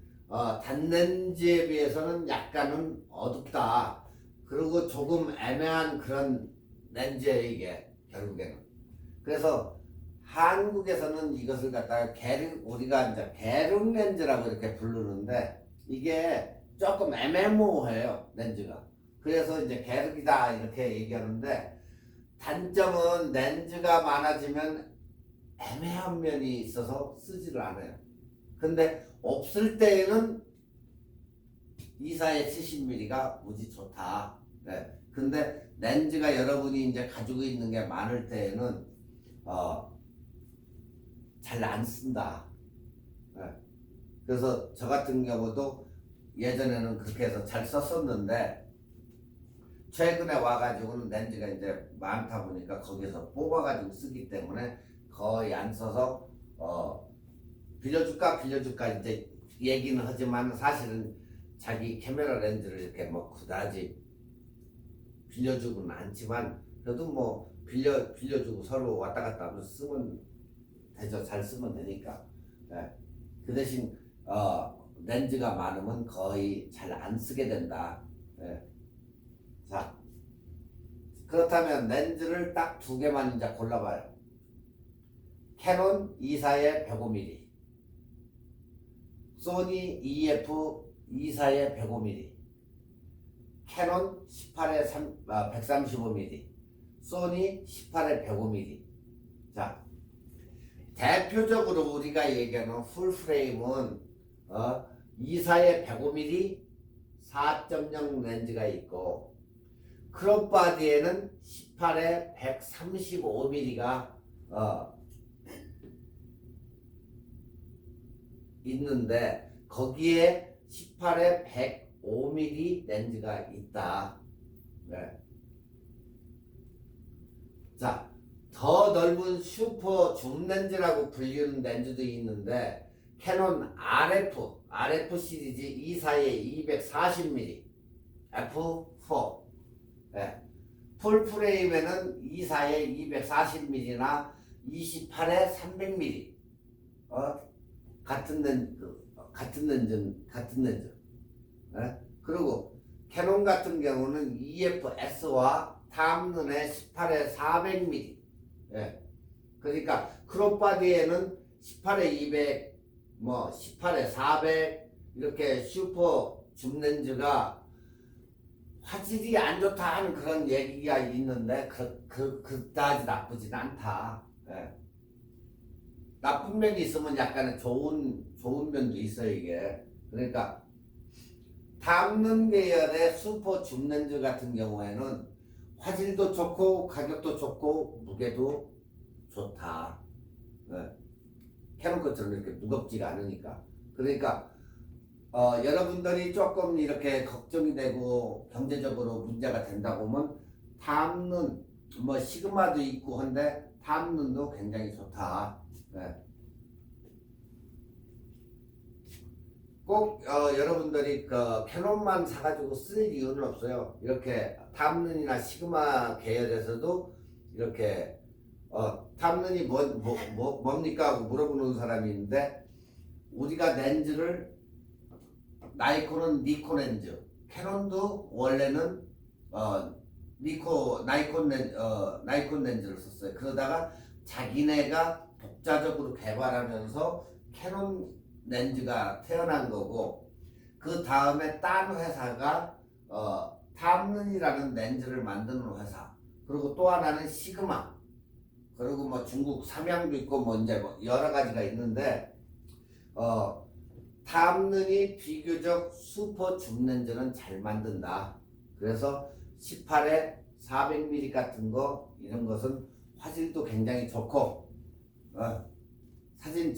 단렌즈에 비해서는 약간은 어둡다. 그리고 조금 애매한 그런 렌즈예요 이게 결국에는. 그래서 한국에서는 이것을 갖다가 우리가 이제 계륵 렌즈라고 이렇게 부르는데 이게 조금 애매모호해요 렌즈가. 그래서 이제 계륵이다 이렇게 얘기하는데 단점은 렌즈가 많아지면 애매한 면이 있어서 쓰지를 않아요. 근데 없을 때에는 2사에 70mm가 무지 좋다. 네. 근데 렌즈가 여러분이 이제 가지고 있는 게 많을 때에는 잘 안 쓴다. 네. 그래서 저 같은 경우도 예전에는 그렇게 해서 잘 썼었는데 최근에 와가지고는 렌즈가 이제 많다 보니까 거기서 뽑아가지고 쓰기 때문에 거의 안 써서 빌려줄까 이제 얘기는 하지만 사실은 자기 카메라 렌즈를 이렇게 뭐 그다지 빌려주고는 않지만 그래도 뭐 빌려주고 서로 왔다 갔다 하면서 쓰면 되죠. 잘 쓰면 되니까. 네. 그 대신 렌즈가 많으면 거의 잘 안 쓰게 된다. 네. 자, 그렇다면 렌즈를 딱 두 개만 이제 골라봐요. 캐논 2사에 105mm, 소니 EF 2사에 105mm, 캐논 18에 135mm, 소니 18에 105mm. 자, 대표적으로 우리가 얘기하는 풀프레임은 2사에 105mm 4.0 렌즈가 있고 크롭바디에는 18에 135mm가 있는데 거기에 18에 105mm 렌즈가 있다. 네. 자, 더 넓은 슈퍼 줌 렌즈라고 불리는 렌즈도 있는데 캐논 RF 시리즈 2사에 240mm f4. 네. 풀프레임에는 2사에 240mm나 28에 300mm 같은 렌즈. 네? 그리고 캐논 같은 경우는 EFS와 탐른의 18에 400mm. 네. 그러니까 크롭바디에는 18에 200, 뭐 18에 400 이렇게 슈퍼 줌 렌즈가 화질이 안 좋다 하는 그런 얘기가 있는데 그다지 나쁘진 않다. 네. 나쁜 면이 있으면 약간의 좋은 면도 있어요 이게. 그러니까 탐른 계열의 슈퍼 줌 렌즈 같은 경우에는 화질도 좋고 가격도 좋고 무게도 좋다. 네. 캐논 것처럼 이렇게 무겁지가 않으니까. 그러니까 여러분들이 조금 이렇게 걱정이 되고 경제적으로 문제가 된다고 하면 탐른 뭐 시그마도 있고 한데 탐른도 굉장히 좋다. 네. 꼭 여러분들이 캐논만 사가지고 쓸 이유는 없어요. 이렇게 탐른이나 시그마 계열에서도 이렇게 탐런이 뭡니까 하고 물어보는 사람이 있는데, 우리가 렌즈를 나이콘은 니콘 렌즈, 캐논도 원래는 나이콘 렌즈를 썼어요. 그러다가 자기네가 독자적으로 개발하면서 캐논 렌즈가 태어난 거고, 그 다음에 딴 회사가 탐런이라는 렌즈를 만드는 회사, 그리고 또 하나는 시그마, 그리고 뭐 중국 삼양도 있고 뭐 이제 뭐 여러 가지가 있는데, 탐런이 비교적 슈퍼 줌 렌즈는 잘 만든다. 그래서 18에 400mm 같은 거, 이런 것은 화질도 굉장히 좋고, 사진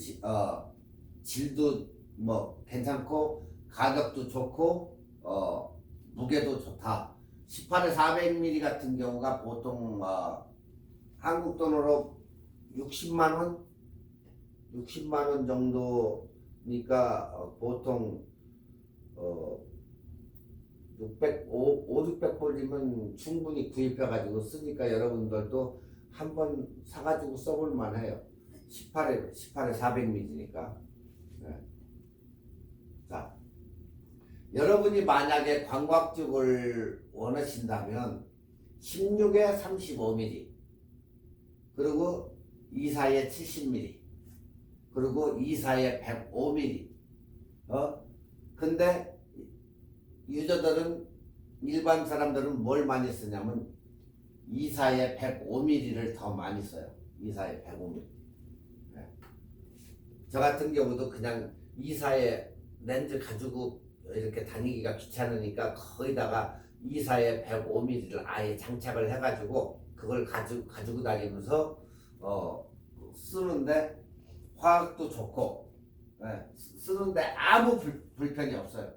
질도 뭐 괜찮고, 가격도 좋고, 무게도 좋다. 18에 400mm 같은 경우가 보통 한국 돈으로 60만 원? 60만 원 정도니까 보통 600불이면 충분히 구입해가지고 쓰니까 여러분들도 한번 사가지고 써볼 만해요. 18에 400mm니까. 네. 자, 여러분이 만약에 광각죽을 원하신다면 16에 35mm, 그리고 24에 70mm, 그리고 24에 105mm. 근데 유저들은, 일반 사람들은 뭘 많이 쓰냐면 24에 105mm를 더 많이 써요. 24에 105mm. 네. 저 같은 경우도 그냥 24에 렌즈 가지고 이렇게 다니기가 귀찮으니까 거기다가 24에 105mm를 아예 장착을 해가지고 그걸 가지고 다니면서 쓰는데 화학도 좋고, 쓰는데 아무 불편이 없어요.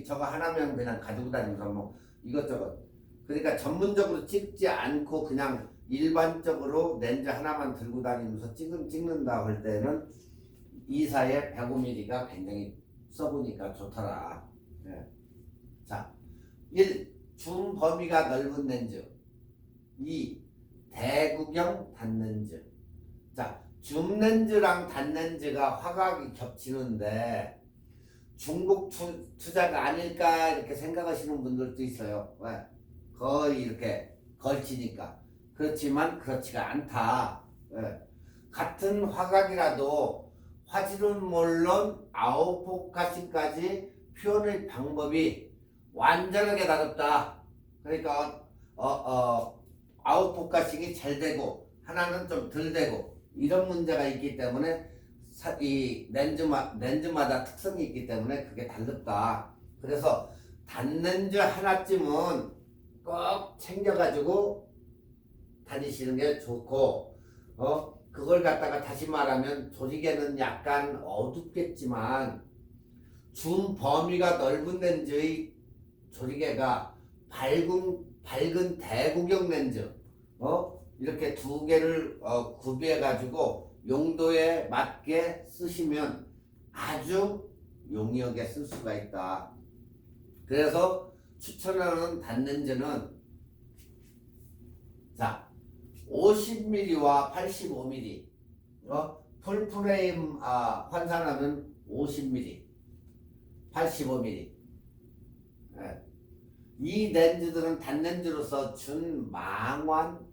저거 하나면 그냥 가지고 다니면서 뭐 이것저것, 그러니까 전문적으로 찍지 않고 그냥 일반적으로 렌즈 하나만 들고 다니면서 찍는다 할 때는 24에 105mm가 굉장히 써보니까 좋더라. 자, 1. 줌 범위가 넓은 렌즈. 2. 대구경 단렌즈. 자, 줌 렌즈랑 단렌즈가 화각이 겹치는데 중복 투자가 아닐까 이렇게 생각하시는 분들도 있어요. 왜? 거의 이렇게 걸치니까. 그렇지만 그렇지가 않다. 같은 화각이라도 화질은 물론 아웃포커싱까지 표현의 방법이 완전하게 다르다. 그러니까 아웃포커싱이 잘 되고 하나는 좀 덜 되고 이런 문제가 있기 때문에 이 렌즈마다 특성이 있기 때문에 그게 다르다. 그래서 단렌즈 하나쯤은 꼭 챙겨가지고 다니시는 게 좋고, 그걸 갖다가 다시 말하면 조리개는 약간 어둡겠지만 줌 범위가 넓은 렌즈의 조리개가 밝은 대구경 렌즈, 이렇게 두 개를 구비해 가지고 용도에 맞게 쓰시면 아주 용이하게 쓸 수가 있다. 그래서 추천하는 단렌즈는, 자, 50mm와 85mm, 풀프레임 환산하면 50mm, 85mm. 이 렌즈들은 단렌즈로서 준 망원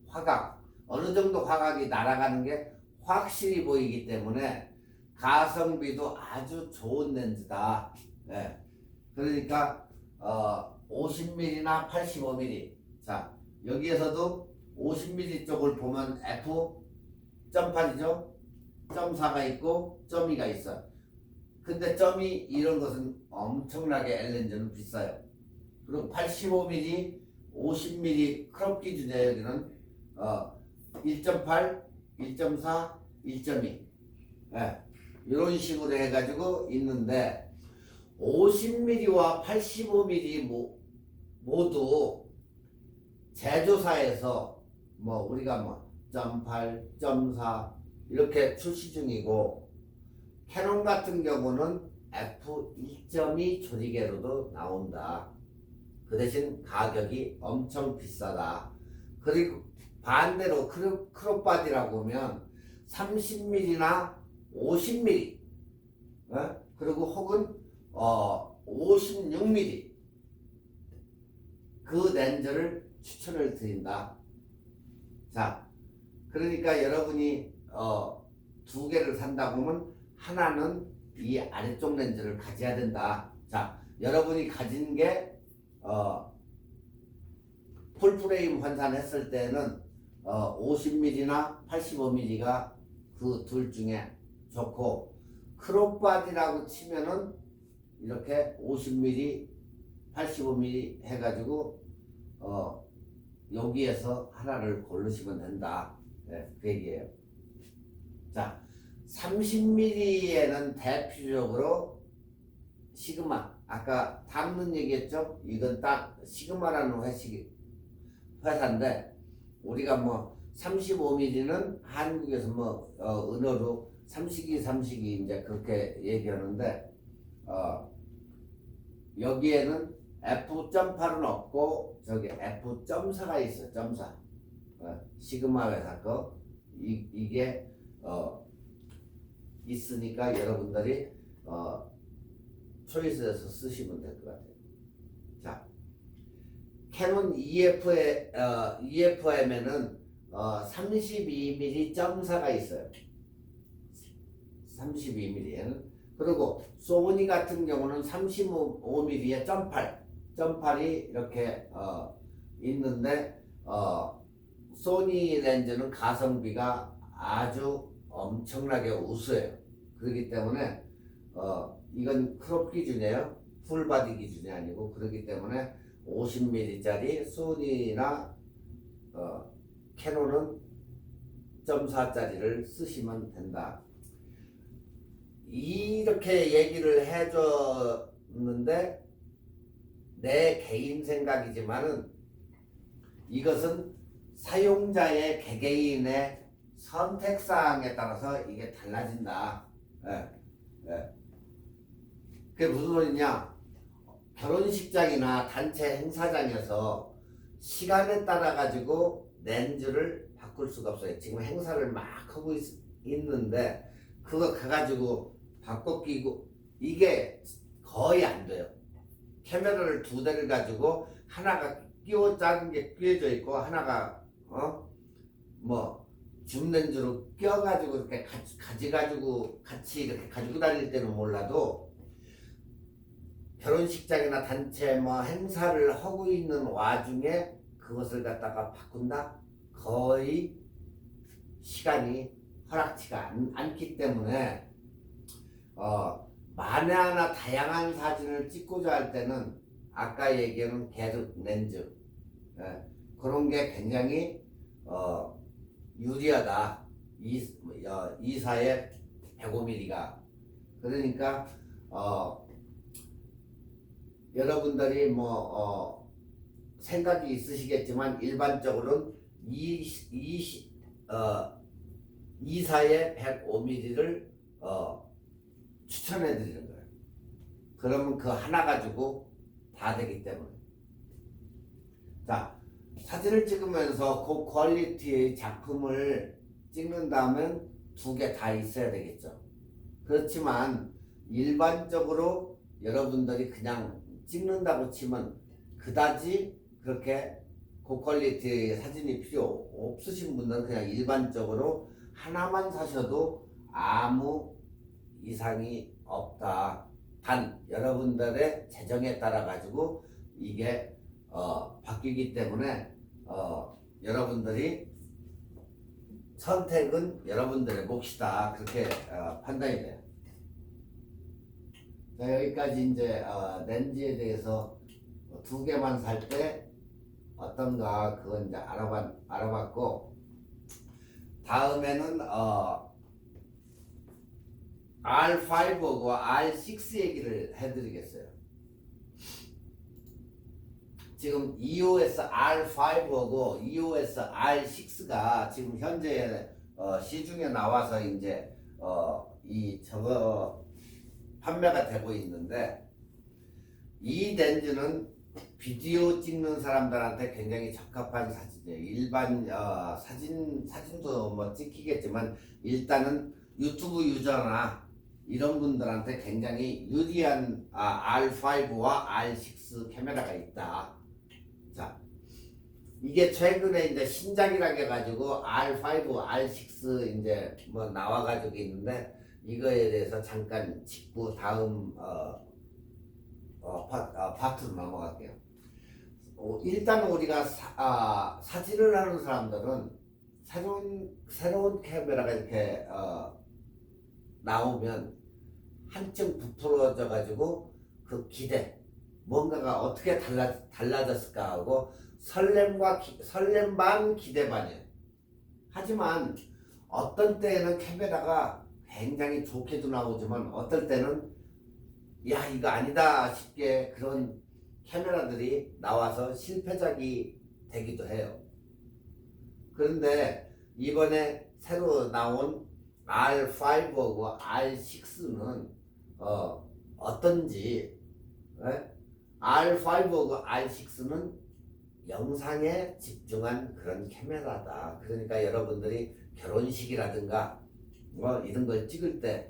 화각, 어느 정도 화각이 날아가는 게 확실히 보이기 때문에 가성비도 아주 좋은 렌즈다. 그러니까 50mm나 85mm. 자, 여기에서도 50mm 쪽을 보면 F.8이죠. .4가 있고 .2가 있어. 근데 .2 이런 것은 엄청나게 L렌즈는 비싸요. 그리고 85mm, 50mm 크롭 기준이에요. 여기는 1.8, 1.4, 1.2 이런 식으로 해가지고 있는데, 50mm와 85mm 모두 제조사에서 우리가 0.8, 0.4 이렇게 출시 중이고, 캐논 같은 경우는 F1.2 조리개로도 나온다. 그 대신 가격이 엄청 비싸다. 반대로 크롭바디라고 하면 30mm나 50mm, 그리고 혹은 56mm 그 렌즈를 추천을 드린다. 자, 그러니까 여러분이 두 개를 산다고 하면 하나는 이 아래쪽 렌즈를 가져야 된다. 자, 여러분이 가진 게 풀프레임 환산했을 때는 50mm나 85mm가 그 둘 중에 좋고, 크롭바디라고 치면은 이렇게 50mm, 85mm 해가지고 여기에서 하나를 고르시면 된다. 네, 그 얘기예요. 자, 30mm에는 대표적으로 시그마, 아까 담는 얘기했죠? 이건 딱 시그마라는 회사인데, 우리가 뭐 35mm는 한국에서 뭐 은어로 삼식이 이제 그렇게 얘기하는데, 여기에는 F.8은 없고 저기 F.4가 있어. 점사. 시그마 회사 거 이게 있으니까 여러분들이 초이스해서 쓰시면 될 것 같아요. 자, 캐논 EFM에는 32mm 점사가 있어요. 32mm에는. 그리고 소니 같은 경우는 35mm에 점팔이 이렇게 있는데, 소니 렌즈는 가성비가 아주 엄청나게 우수해요. 그렇기 때문에 이건 크롭 기준이에요. 풀바디 기준이 아니고. 그렇기 때문에 50mm짜리 소니나 캐논은 0.4짜리를 쓰시면 된다. 이렇게 얘기를 해줬는데, 내 개인 생각이지만은 이것은 사용자의 개개인의 선택사항에 따라서 이게 달라진다. 그게 무슨 소리냐? 결혼식장이나 단체 행사장에서 시간에 따라 가지고 렌즈를 바꿀 수가 없어요. 지금 행사를 막 하고 있는데 그거 가가지고 바꿔 끼고 이게 거의 안 돼요. 카메라를 두 대를 가지고 하나가 작은 게 끼워져 있고 하나가 뭐 줌 렌즈로 껴가지고 이렇게 같이 이렇게 가지고 다닐 때는 몰라도, 결혼식장이나 단체 뭐 행사를 하고 있는 와중에 그것을 갖다가 바꾼다? 거의 시간이 허락치가 않기 때문에 만에 하나 다양한 사진을 찍고자 할 때는 아까 얘기하는 계륵 렌즈, 그런 게 굉장히 유리하다. 이사의 105mm가. 그러니까 여러분들이 뭐 생각이 있으시겠지만 일반적으로는 이사의 105mm를 추천해 드리는 거예요. 그러면 그 하나 가지고 다 되기 때문에. 자, 사진을 찍으면서 그 퀄리티의 작품을 찍는다면 두 개 다 있어야 되겠죠. 그렇지만 일반적으로 여러분들이 그냥 찍는다고 치면 그다지 그렇게 고퀄리티의 사진이 필요 없으신 분들은 그냥 일반적으로 하나만 사셔도 아무 이상이 없다. 단 여러분들의 재정에 따라 가지고 이게 바뀌기 때문에 여러분들이 선택은 여러분들의 몫이다. 그렇게 판단이 돼요. 자, 여기까지 이제 렌즈에 대해서 두 개만 살 때 어떤가 그건 이제 알아봤고, 다음에는 R5하고 R6 얘기를 해드리겠어요. 지금 EOS R5하고 EOS R6가 지금 현재 시중에 나와서 이제 저거 판매가 되고 있는데, 이 렌즈는 비디오 찍는 사람들한테 굉장히 적합한 사진이에요. 일반 사진도 뭐 찍히겠지만 일단은 유튜브 유저나 이런 분들한테 굉장히 유리한 R5와 R6 카메라가 있다. 자, 이게 최근에 이제 신작이라고 해가지고 R5, R6 이제 뭐 나와가지고 있는데 이거에 대해서 잠깐 짚고 다음 파트로 넘어갈게요. 일단 우리가 사진을 하는 사람들은 새로운 카메라가 이렇게 나오면 한층 부풀어져 가지고 그 기대 뭔가가 어떻게 달라졌을까 하고 설렘 반 기대 반이에요. 하지만 어떤 때에는 카메라가 굉장히 좋게도 나오지만 어떨 때는 야 이거 아니다 싶게 그런 카메라들이 나와서 실패작이 되기도 해요. 그런데 이번에 새로 나온 R5하고 R6는 어떤지 R5하고 R6는 영상에 집중한 그런 카메라다. 그러니까 여러분들이 결혼식이라든가 뭐 이런 걸 찍을 때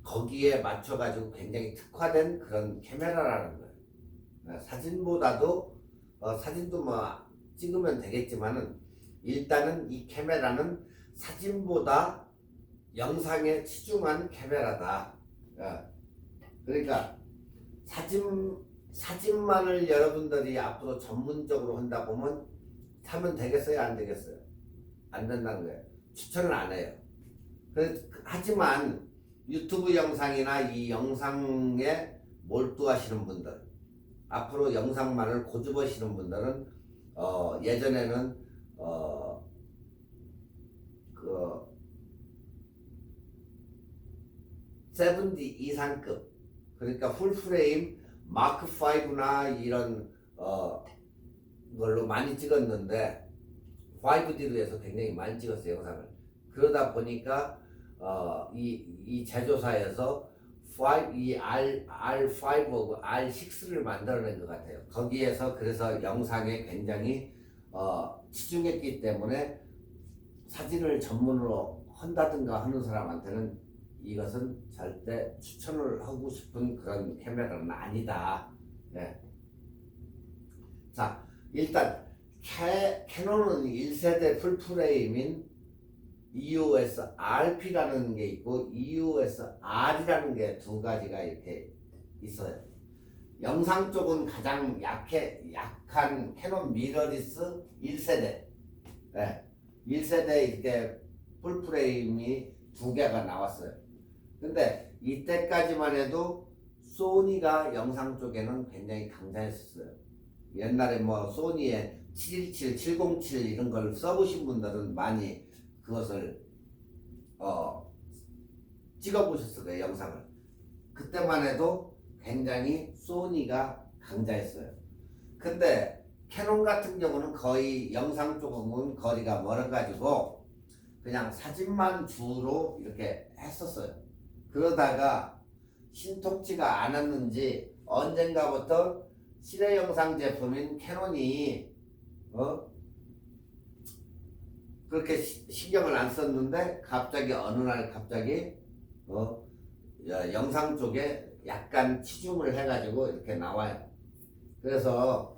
거기에 맞춰가지고 굉장히 특화된 그런 카메라라는 거예요. 사진도 뭐 찍으면 되겠지만은 일단은 이 카메라는 사진보다 영상에 치중한 카메라다. 그러니까 사진만을 여러분들이 앞으로 전문적으로 한다 보면 하면 되겠어요? 안 되겠어요? 안 된다는 거예요. 추천을 안 해요. 하지만 유튜브 영상이나 이 영상에 몰두하시는 분들, 앞으로 영상만을 고집하시는 분들은 예전에는 그 70 이상급, 그러니까 풀프레임 마크 5나 이런 걸로 많이 찍었는데 5D로 해서 굉장히 많이 찍었어요, 영상을. 그러다 보니까 이 제조사에서 이 R5하고 R6를 만들어낸 것 같아요. 거기에서 그래서 영상에 굉장히 치중했기 때문에 사진을 전문으로 한다든가 하는 사람한테는 이것은 절대 추천을 하고 싶은 그런 카메라는 아니다. 네. 자, 일단 캐논은 1세대 풀프레임인 EOS RP라는 게 있고 EOS R이라는 게 두 가지가 이렇게 있어요. 영상 쪽은 가장 약한 캐논 미러리스 1세대. 네. 1세대 이렇게 풀프레임이 두 개가 나왔어요. 근데 이때까지만 해도 소니가 영상 쪽에는 굉장히 강자였어요. 옛날에 뭐 소니의 717, 707 이런 걸 써보신 분들은 많이 그것을 찍어보셨을 거예요, 영상을. 그때만 해도 굉장히 소니가 강자였어요. 근데 캐논 같은 경우는 거의 영상 쪽은 거리가 멀어가지고 그냥 사진만 주로 이렇게 했었어요. 그러다가 신통치가 않았는지 언젠가부터 실내 영상 제품인 캐논이 그렇게 신경을 안 썼는데 갑자기 어느 날 영상 쪽에 약간 치중을 해가지고 이렇게 나와요. 그래서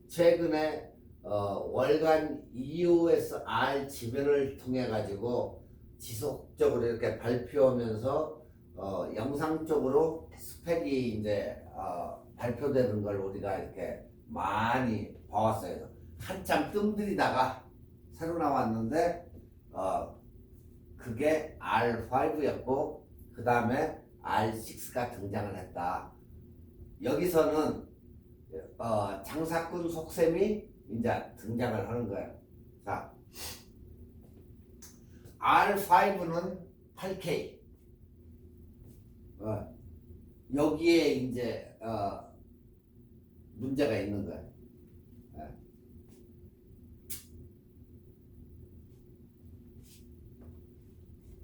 최근에 월간 EOS R 지면을 통해 가지고 지속적으로 이렇게 발표하면서 영상 쪽으로 스펙이 이제 발표되는 걸 우리가 이렇게 많이 봐왔어요. 한참 뜸들이다가 새로 나왔는데 그게 R5였고 그 다음에 R6가 등장을 했다. 여기서는 장사꾼 속셈이 이제 등장을 하는 거예요. 자, R5는 8K. 여기에 이제 문제가 있는 거예요.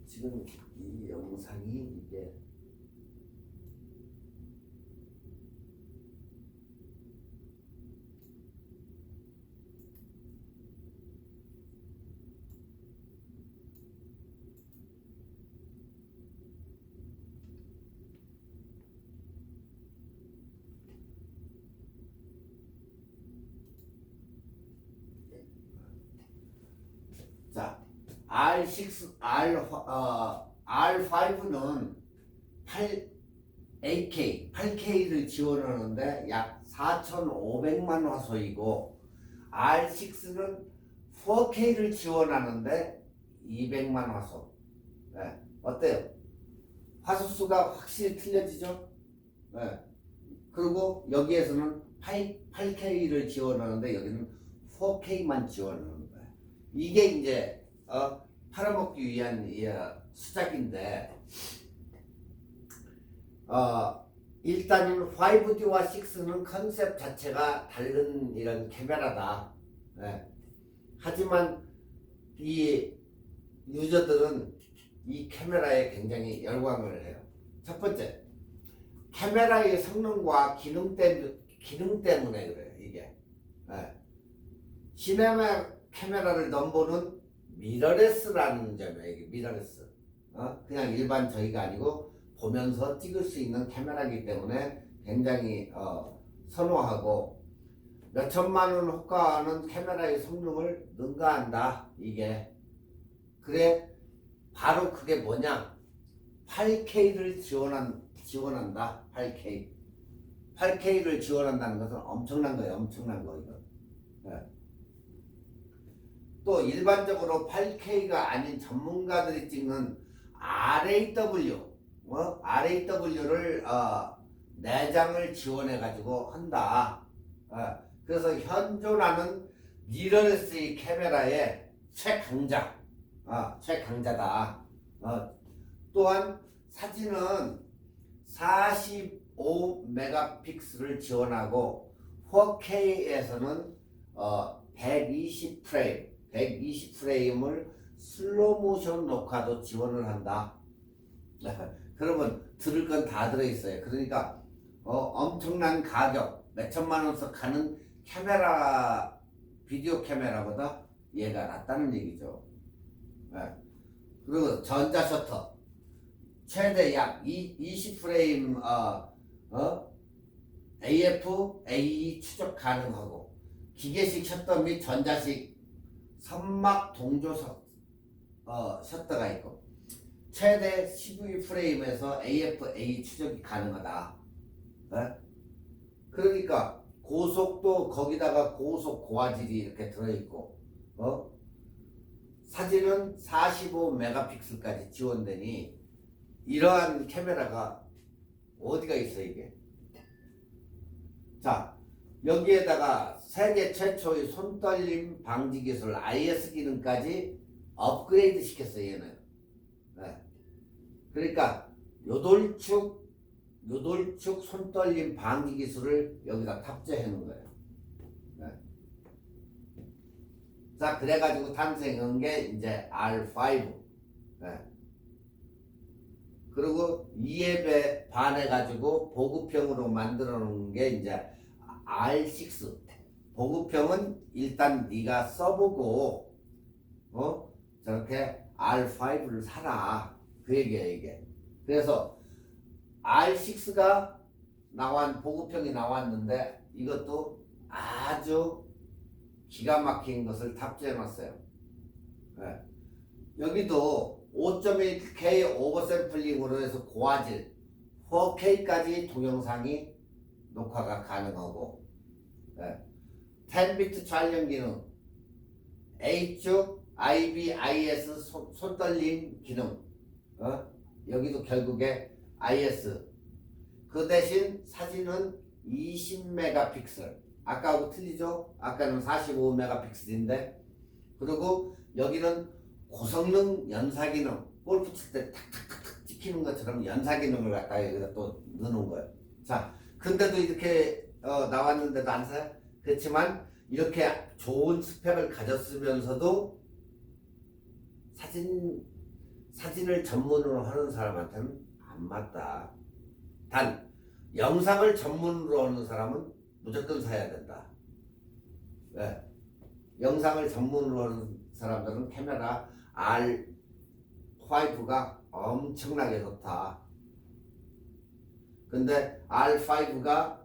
지금 이 영상이 이게 R5는 8K를 지원하는데 약 4,500만 화소이고 R6는 4K를 지원하는데 200만 화소. 네. 어때요? 화소수가 확실히 틀려지죠? 네. 그리고 여기에서는 8K를 지원하는데 여기는 4K만 지원하는 거야. 이게 이제 팔아먹기 위한 수작인데 일단은 5D와 6는 컨셉 자체가 다른 이런 카메라다. 네. 하지만 이 유저들은 이 카메라에 굉장히 열광을 해요. 첫 번째, 카메라의 성능과 기능 때문에 그래요. 이게 시네마 카메라를 넘보는 미러레스라는 점이에요. 이게 미러레스. 그냥 일반 저희가 아니고 보면서 찍을 수 있는 카메라이기 때문에 굉장히 선호하고 몇 천만 원 호가하는 카메라의 성능을 능가한다. 이게 그래 바로 그게 뭐냐? 8K를 지원한다. 8K를 지원한다는 것은 엄청난 거예요. 엄청난 거 이거. 네. 또 일반적으로 8K가 아닌 전문가들이 찍는 RAW를 내장을 지원해 가지고 한다. 그래서 현존하는 미러레스 카메라의 최강자다. 또한 사진은 45메가픽셀을 지원하고 4K에서는 120프레임을 슬로모션 녹화도 지원을 한다. 그러면 들을 건 다 들어있어요. 그러니까 엄청난 가격, 몇천만 원씩 가는 비디오 카메라보다 얘가 낫다는 얘기죠. 그리고 전자 셔터 최대 약 20프레임 AF, AE 추적 가능하고 기계식 셔터 및 전자식 선막 동조 셔터가 있고 최대 12프레임에서 AF, AE 추적이 가능하다. 그러니까 고속도 거기다가 고속 고화질이 이렇게 들어있고 사진은 45메가픽셀까지 지원되니 이러한 카메라가 어디가 있어 이게. 자, 여기에다가 세계 최초의 손떨림 방지 기술 IS 기능까지 업그레이드 시켰어요 얘는. 그러니까 요돌축 손떨림 방지 기술을 여기다 탑재해 놓은 거예요. 자, 그래가지고 탄생한 게 이제 R5. 그리고 이에 반해가지고 보급형으로 만들어 놓은 게 이제 R6. 보급형은 일단 네가 써보고 저렇게 R5를 사라. 그 얘기야 이게. 그래서 R6가 보급형이 나왔는데 이것도 아주 기가 막힌 것을 탑재해 놨어요. 여기도 5.1K 오버샘플링으로 해서 고화질 4K까지 동영상이 녹화가 가능하고 10비트 촬영 기능, A축, IBIS 손떨림 기능, 여기도 결국에 IS. 그 대신 사진은 20메가픽셀. 아까하고 틀리죠? 아까는 45메가픽셀인데 그리고 여기는 고성능 연사 기능, 골프 칠 때 탁탁탁탁 찍히는 것처럼 연사 기능을 갖다가 여기다 또 넣어놓은 거예요. 자, 근데도 이렇게 나왔는데도 안 사요? 그렇지만 이렇게 좋은 스펙을 가졌으면서도 사진을 전문으로 하는 사람한테는 안 맞다. 단 영상을 전문으로 하는 사람은 무조건 사야 된다. 영상을 전문으로 하는 사람들은 카메라 R5가 엄청나게 좋다. 근데 R5가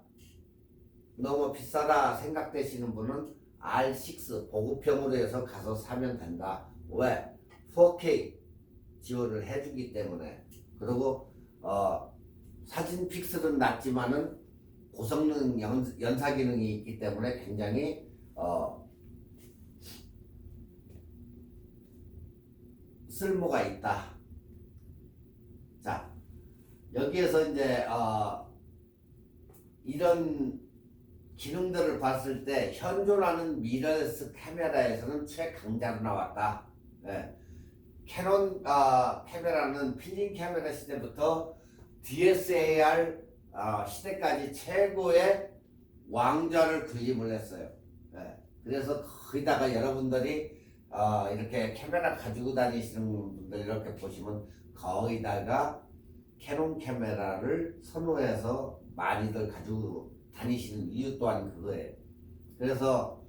너무 비싸다 생각되시는 분은 R6 보급형으로 해서 가서 사면 된다. 왜? 4K 지원을 해주기 때문에, 그리고 사진 픽셀은 낮지만은 고성능 연사 기능이 있기 때문에 굉장히 쓸모가 있다. 자, 여기에서 이제 이런 기능들을 봤을 때 현존하는 미러레스 카메라에서는 최강자로 나왔다. 예. 캐논 카메라는 필름 카메라 시대부터 DSLR 시대까지 최고의 왕좌를 군림을 했어요. 예. 그래서 거기다가 여러분들이 이렇게 카메라 가지고 다니시는 분들 이렇게 보시면 거기다가 캐논 카메라를 선호해서 많이들 가지고 다니시는 이유 또한 그거예요. 그래서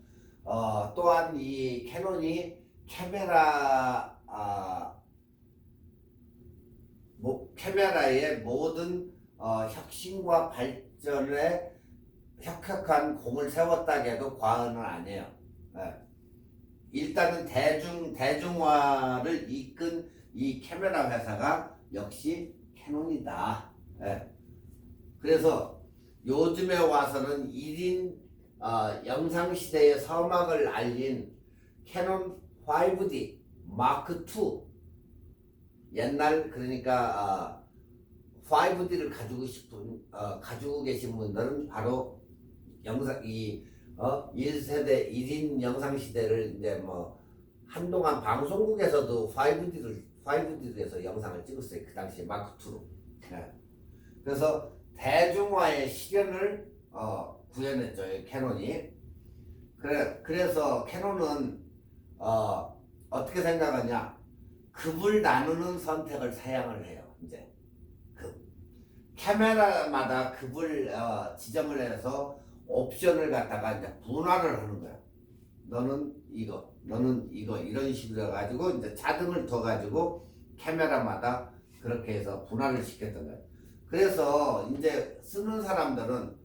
또한 이 캐논이 카메라의 모든 혁신과 발전에 혁혁한 공을 세웠다고 해도 과언은 아니에요. 예. 일단은 대중화를 이끈 이 카메라 회사가 역시 캐논이다. 예. 그래서 요즘에 와서는 1인 영상 시대의 서막을 알린 캐논 5D 마크 2, 옛날 그러니까 5D를 가지고 계신 분들은 바로 영상 1세대 1인 영상 시대를 이제 뭐 한동안 방송국에서도 5D로 해서 영상을 찍었어요. 그 당시에 마크 2로. 네. 그래서 대중화의 실현을 구현했죠, 캐논이. 그래서 캐논은 어떻게 생각하냐? 급을 나누는 선택을 사양을 해요. 이제 카메라마다 급을 지정을 해서 옵션을 갖다가 이제 분할을 하는 거야. 너는 이거, 너는 이거 이런 식으로 해가지고 이제 자등을 둬 가지고 카메라마다 그렇게 해서 분할을 시켰던 거예요. 그래서 이제 쓰는 사람들은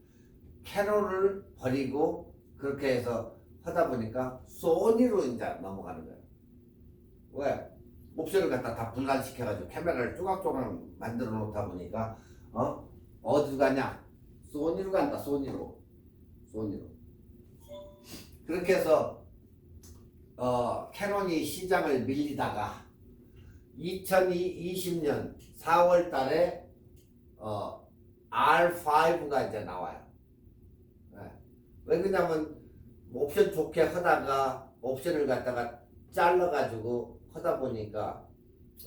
캐논을 버리고 그렇게 해서 하다 보니까 소니로 이제 넘어가는 거예요. 왜? 옵션을 갖다 다 분할시켜가지고 카메라를 조각조각 만들어 놓다 보니까 어디로 가냐? 소니로 간다. 소니로. 그렇게 해서 캐논이 시장을 밀리다가 2020년 4월 달에 R5가 이제 나와요. 네. 왜 그러냐면 옵션 좋게 하다가 옵션을 갖다가 잘라가지고 하다 보니까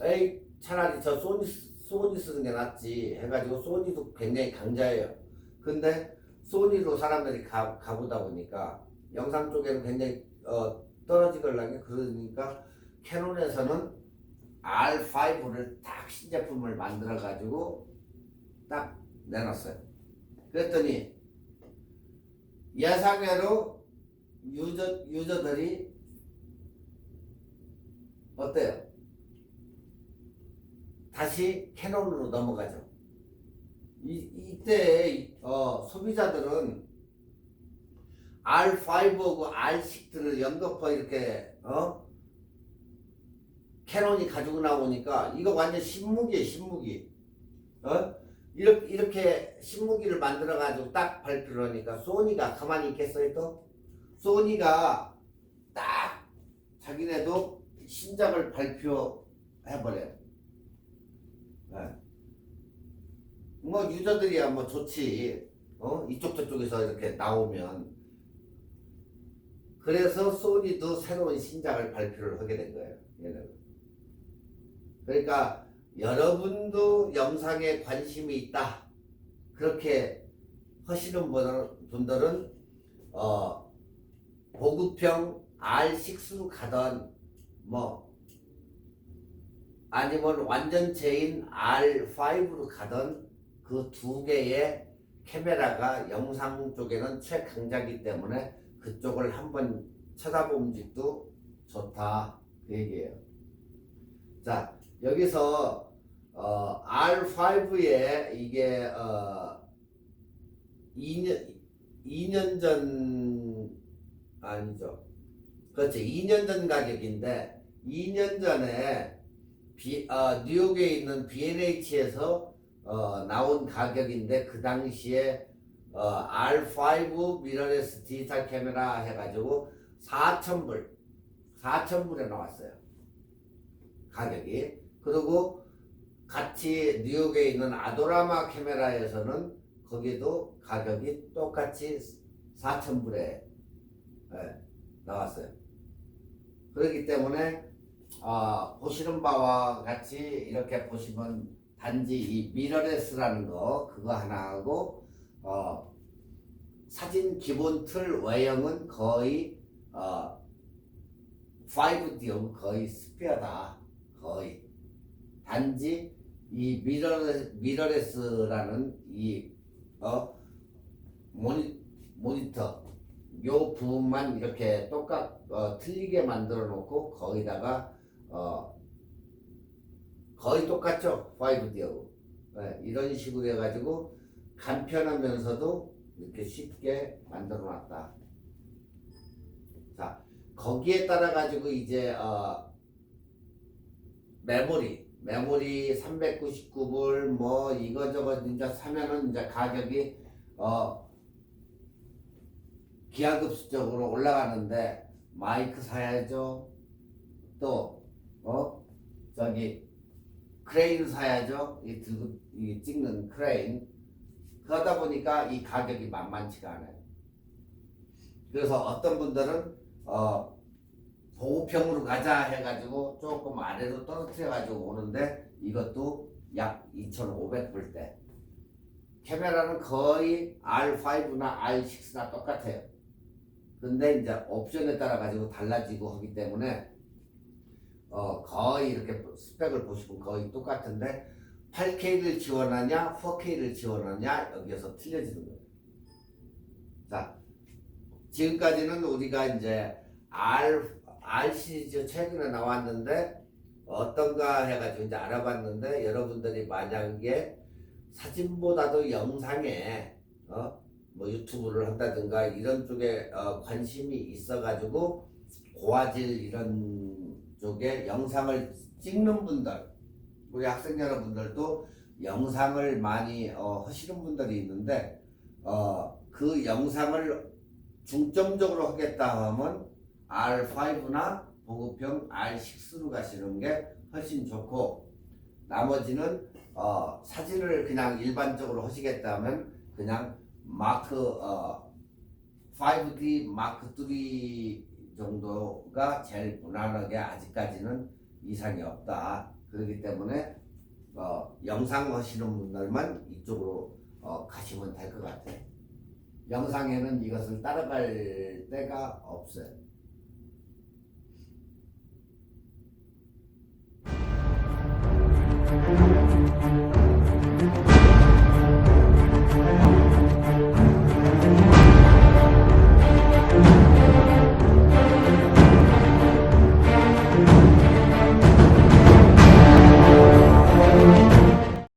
에이 차라리 저 소니 쓰는 게 낫지 해가지고 소니도 굉장히 강자예요. 근데 소니로 사람들이 가보다 보니까 영상 쪽에는 굉장히 떨어지걸라게 그러니까 캐논에서는 R5를 딱 신제품을 만들어 가지고 딱 내놨어요. 그랬더니 예상외로 유저들이 어때요? 다시 캐논으로 넘어가죠. 이때 소비자들은 R5하고 R6를 연거푸 이렇게 캐논이 가지고 나오니까 이거 완전 신무기예요. 신무기. 이렇게 신무기를 만들어 가지고 딱 발표를 하니까 소니가 가만히 있겠어요? 또 소니가 딱 자기네도 신작을 발표해버려요. 네. 뭐 유저들이야 뭐 좋지. 이쪽 저쪽에서 이렇게 나오면. 그래서 소니도 새로운 신작을 발표를 하게 된 거예요. 얘는. 그러니까 여러분도 영상에 관심이 있다. 그렇게 하시는 분들은 보급형 R6로 가던 뭐 아니면 완전체인 R5로 가던 그 두 개의 카메라가 영상 쪽에는 최강자이기 때문에 그쪽을 한번 쳐다봄직도 좋다 그 얘기예요. 자, 여기서 R5에 이게 2년 전 아니죠. 그렇지. 2년 전 가격인데 2년 전에 뉴욕에 있는 B&H에서 나온 가격인데 그 당시에 R5 미러레스 디지털 카메라 해가지고 4,000불에 나왔어요. 가격이. 그리고 같이 뉴욕에 있는 아도라마 카메라에서는 거기도 가격이 똑같이 4,000불에 나왔어요. 그렇기 때문에 보시는 바와 같이 이렇게 보시면 단지 이 미러레스라는 거 그거 하나하고 사진 기본 틀 외형은 거의 5D하고 거의 스페어다. 거의 단지 이 미러레스라는 이 모니터 요 부분만 이렇게 틀리게 만들어 놓고 거기다가 거의 똑같죠. 5D하고 이런 식으로 해가지고 간편하면서도 이렇게 쉽게 만들어 놨다. 자, 거기에 따라 가지고 이제 메모리 399불 뭐 이거저거 이제 사면은 이제 가격이 기하급수적으로 올라가는데 마이크 사야죠. 또 저기 크레인 사야죠. 이 찍는 크레인. 그러다 보니까 이 가격이 만만치가 않아요. 그래서 어떤 분들은 보급형으로 가자 해가지고 조금 아래로 떨어뜨려가지고 오는데 이것도 약 2,500불대. 카메라는 거의 R5나 R6나 똑같아요. 근데 이제 옵션에 따라 가지고 달라지고 하기 때문에 거의 이렇게 스펙을 보시면 거의 똑같은데 8K를 지원하냐 4K를 지원하냐 여기에서 틀려지는 거예요. 자, 지금까지는 우리가 이제 R 시리즈 최근에 나왔는데 어떤가 해가지고 이제 알아봤는데 여러분들이 만약에 사진보다도 영상에 뭐 유튜브를 한다든가 이런 쪽에 관심이 있어가지고 고화질 이런 쪽에 영상을 찍는 분들, 우리 학생 여러분들도 영상을 많이 하시는 분들이 있는데 그 영상을 중점적으로 하겠다 하면 R5나 보급형 R6로 가시는 게 훨씬 좋고, 나머지는 사진을 그냥 일반적으로 하시겠다면 그냥 마크 5D 마크 3 정도가 제일 무난하게 아직까지는 이상이 없다. 그렇기 때문에 영상 하시는 분들만 이쪽으로 가시면 될 것 같아요. 영상에는 이것을 따라갈 데가 없어요.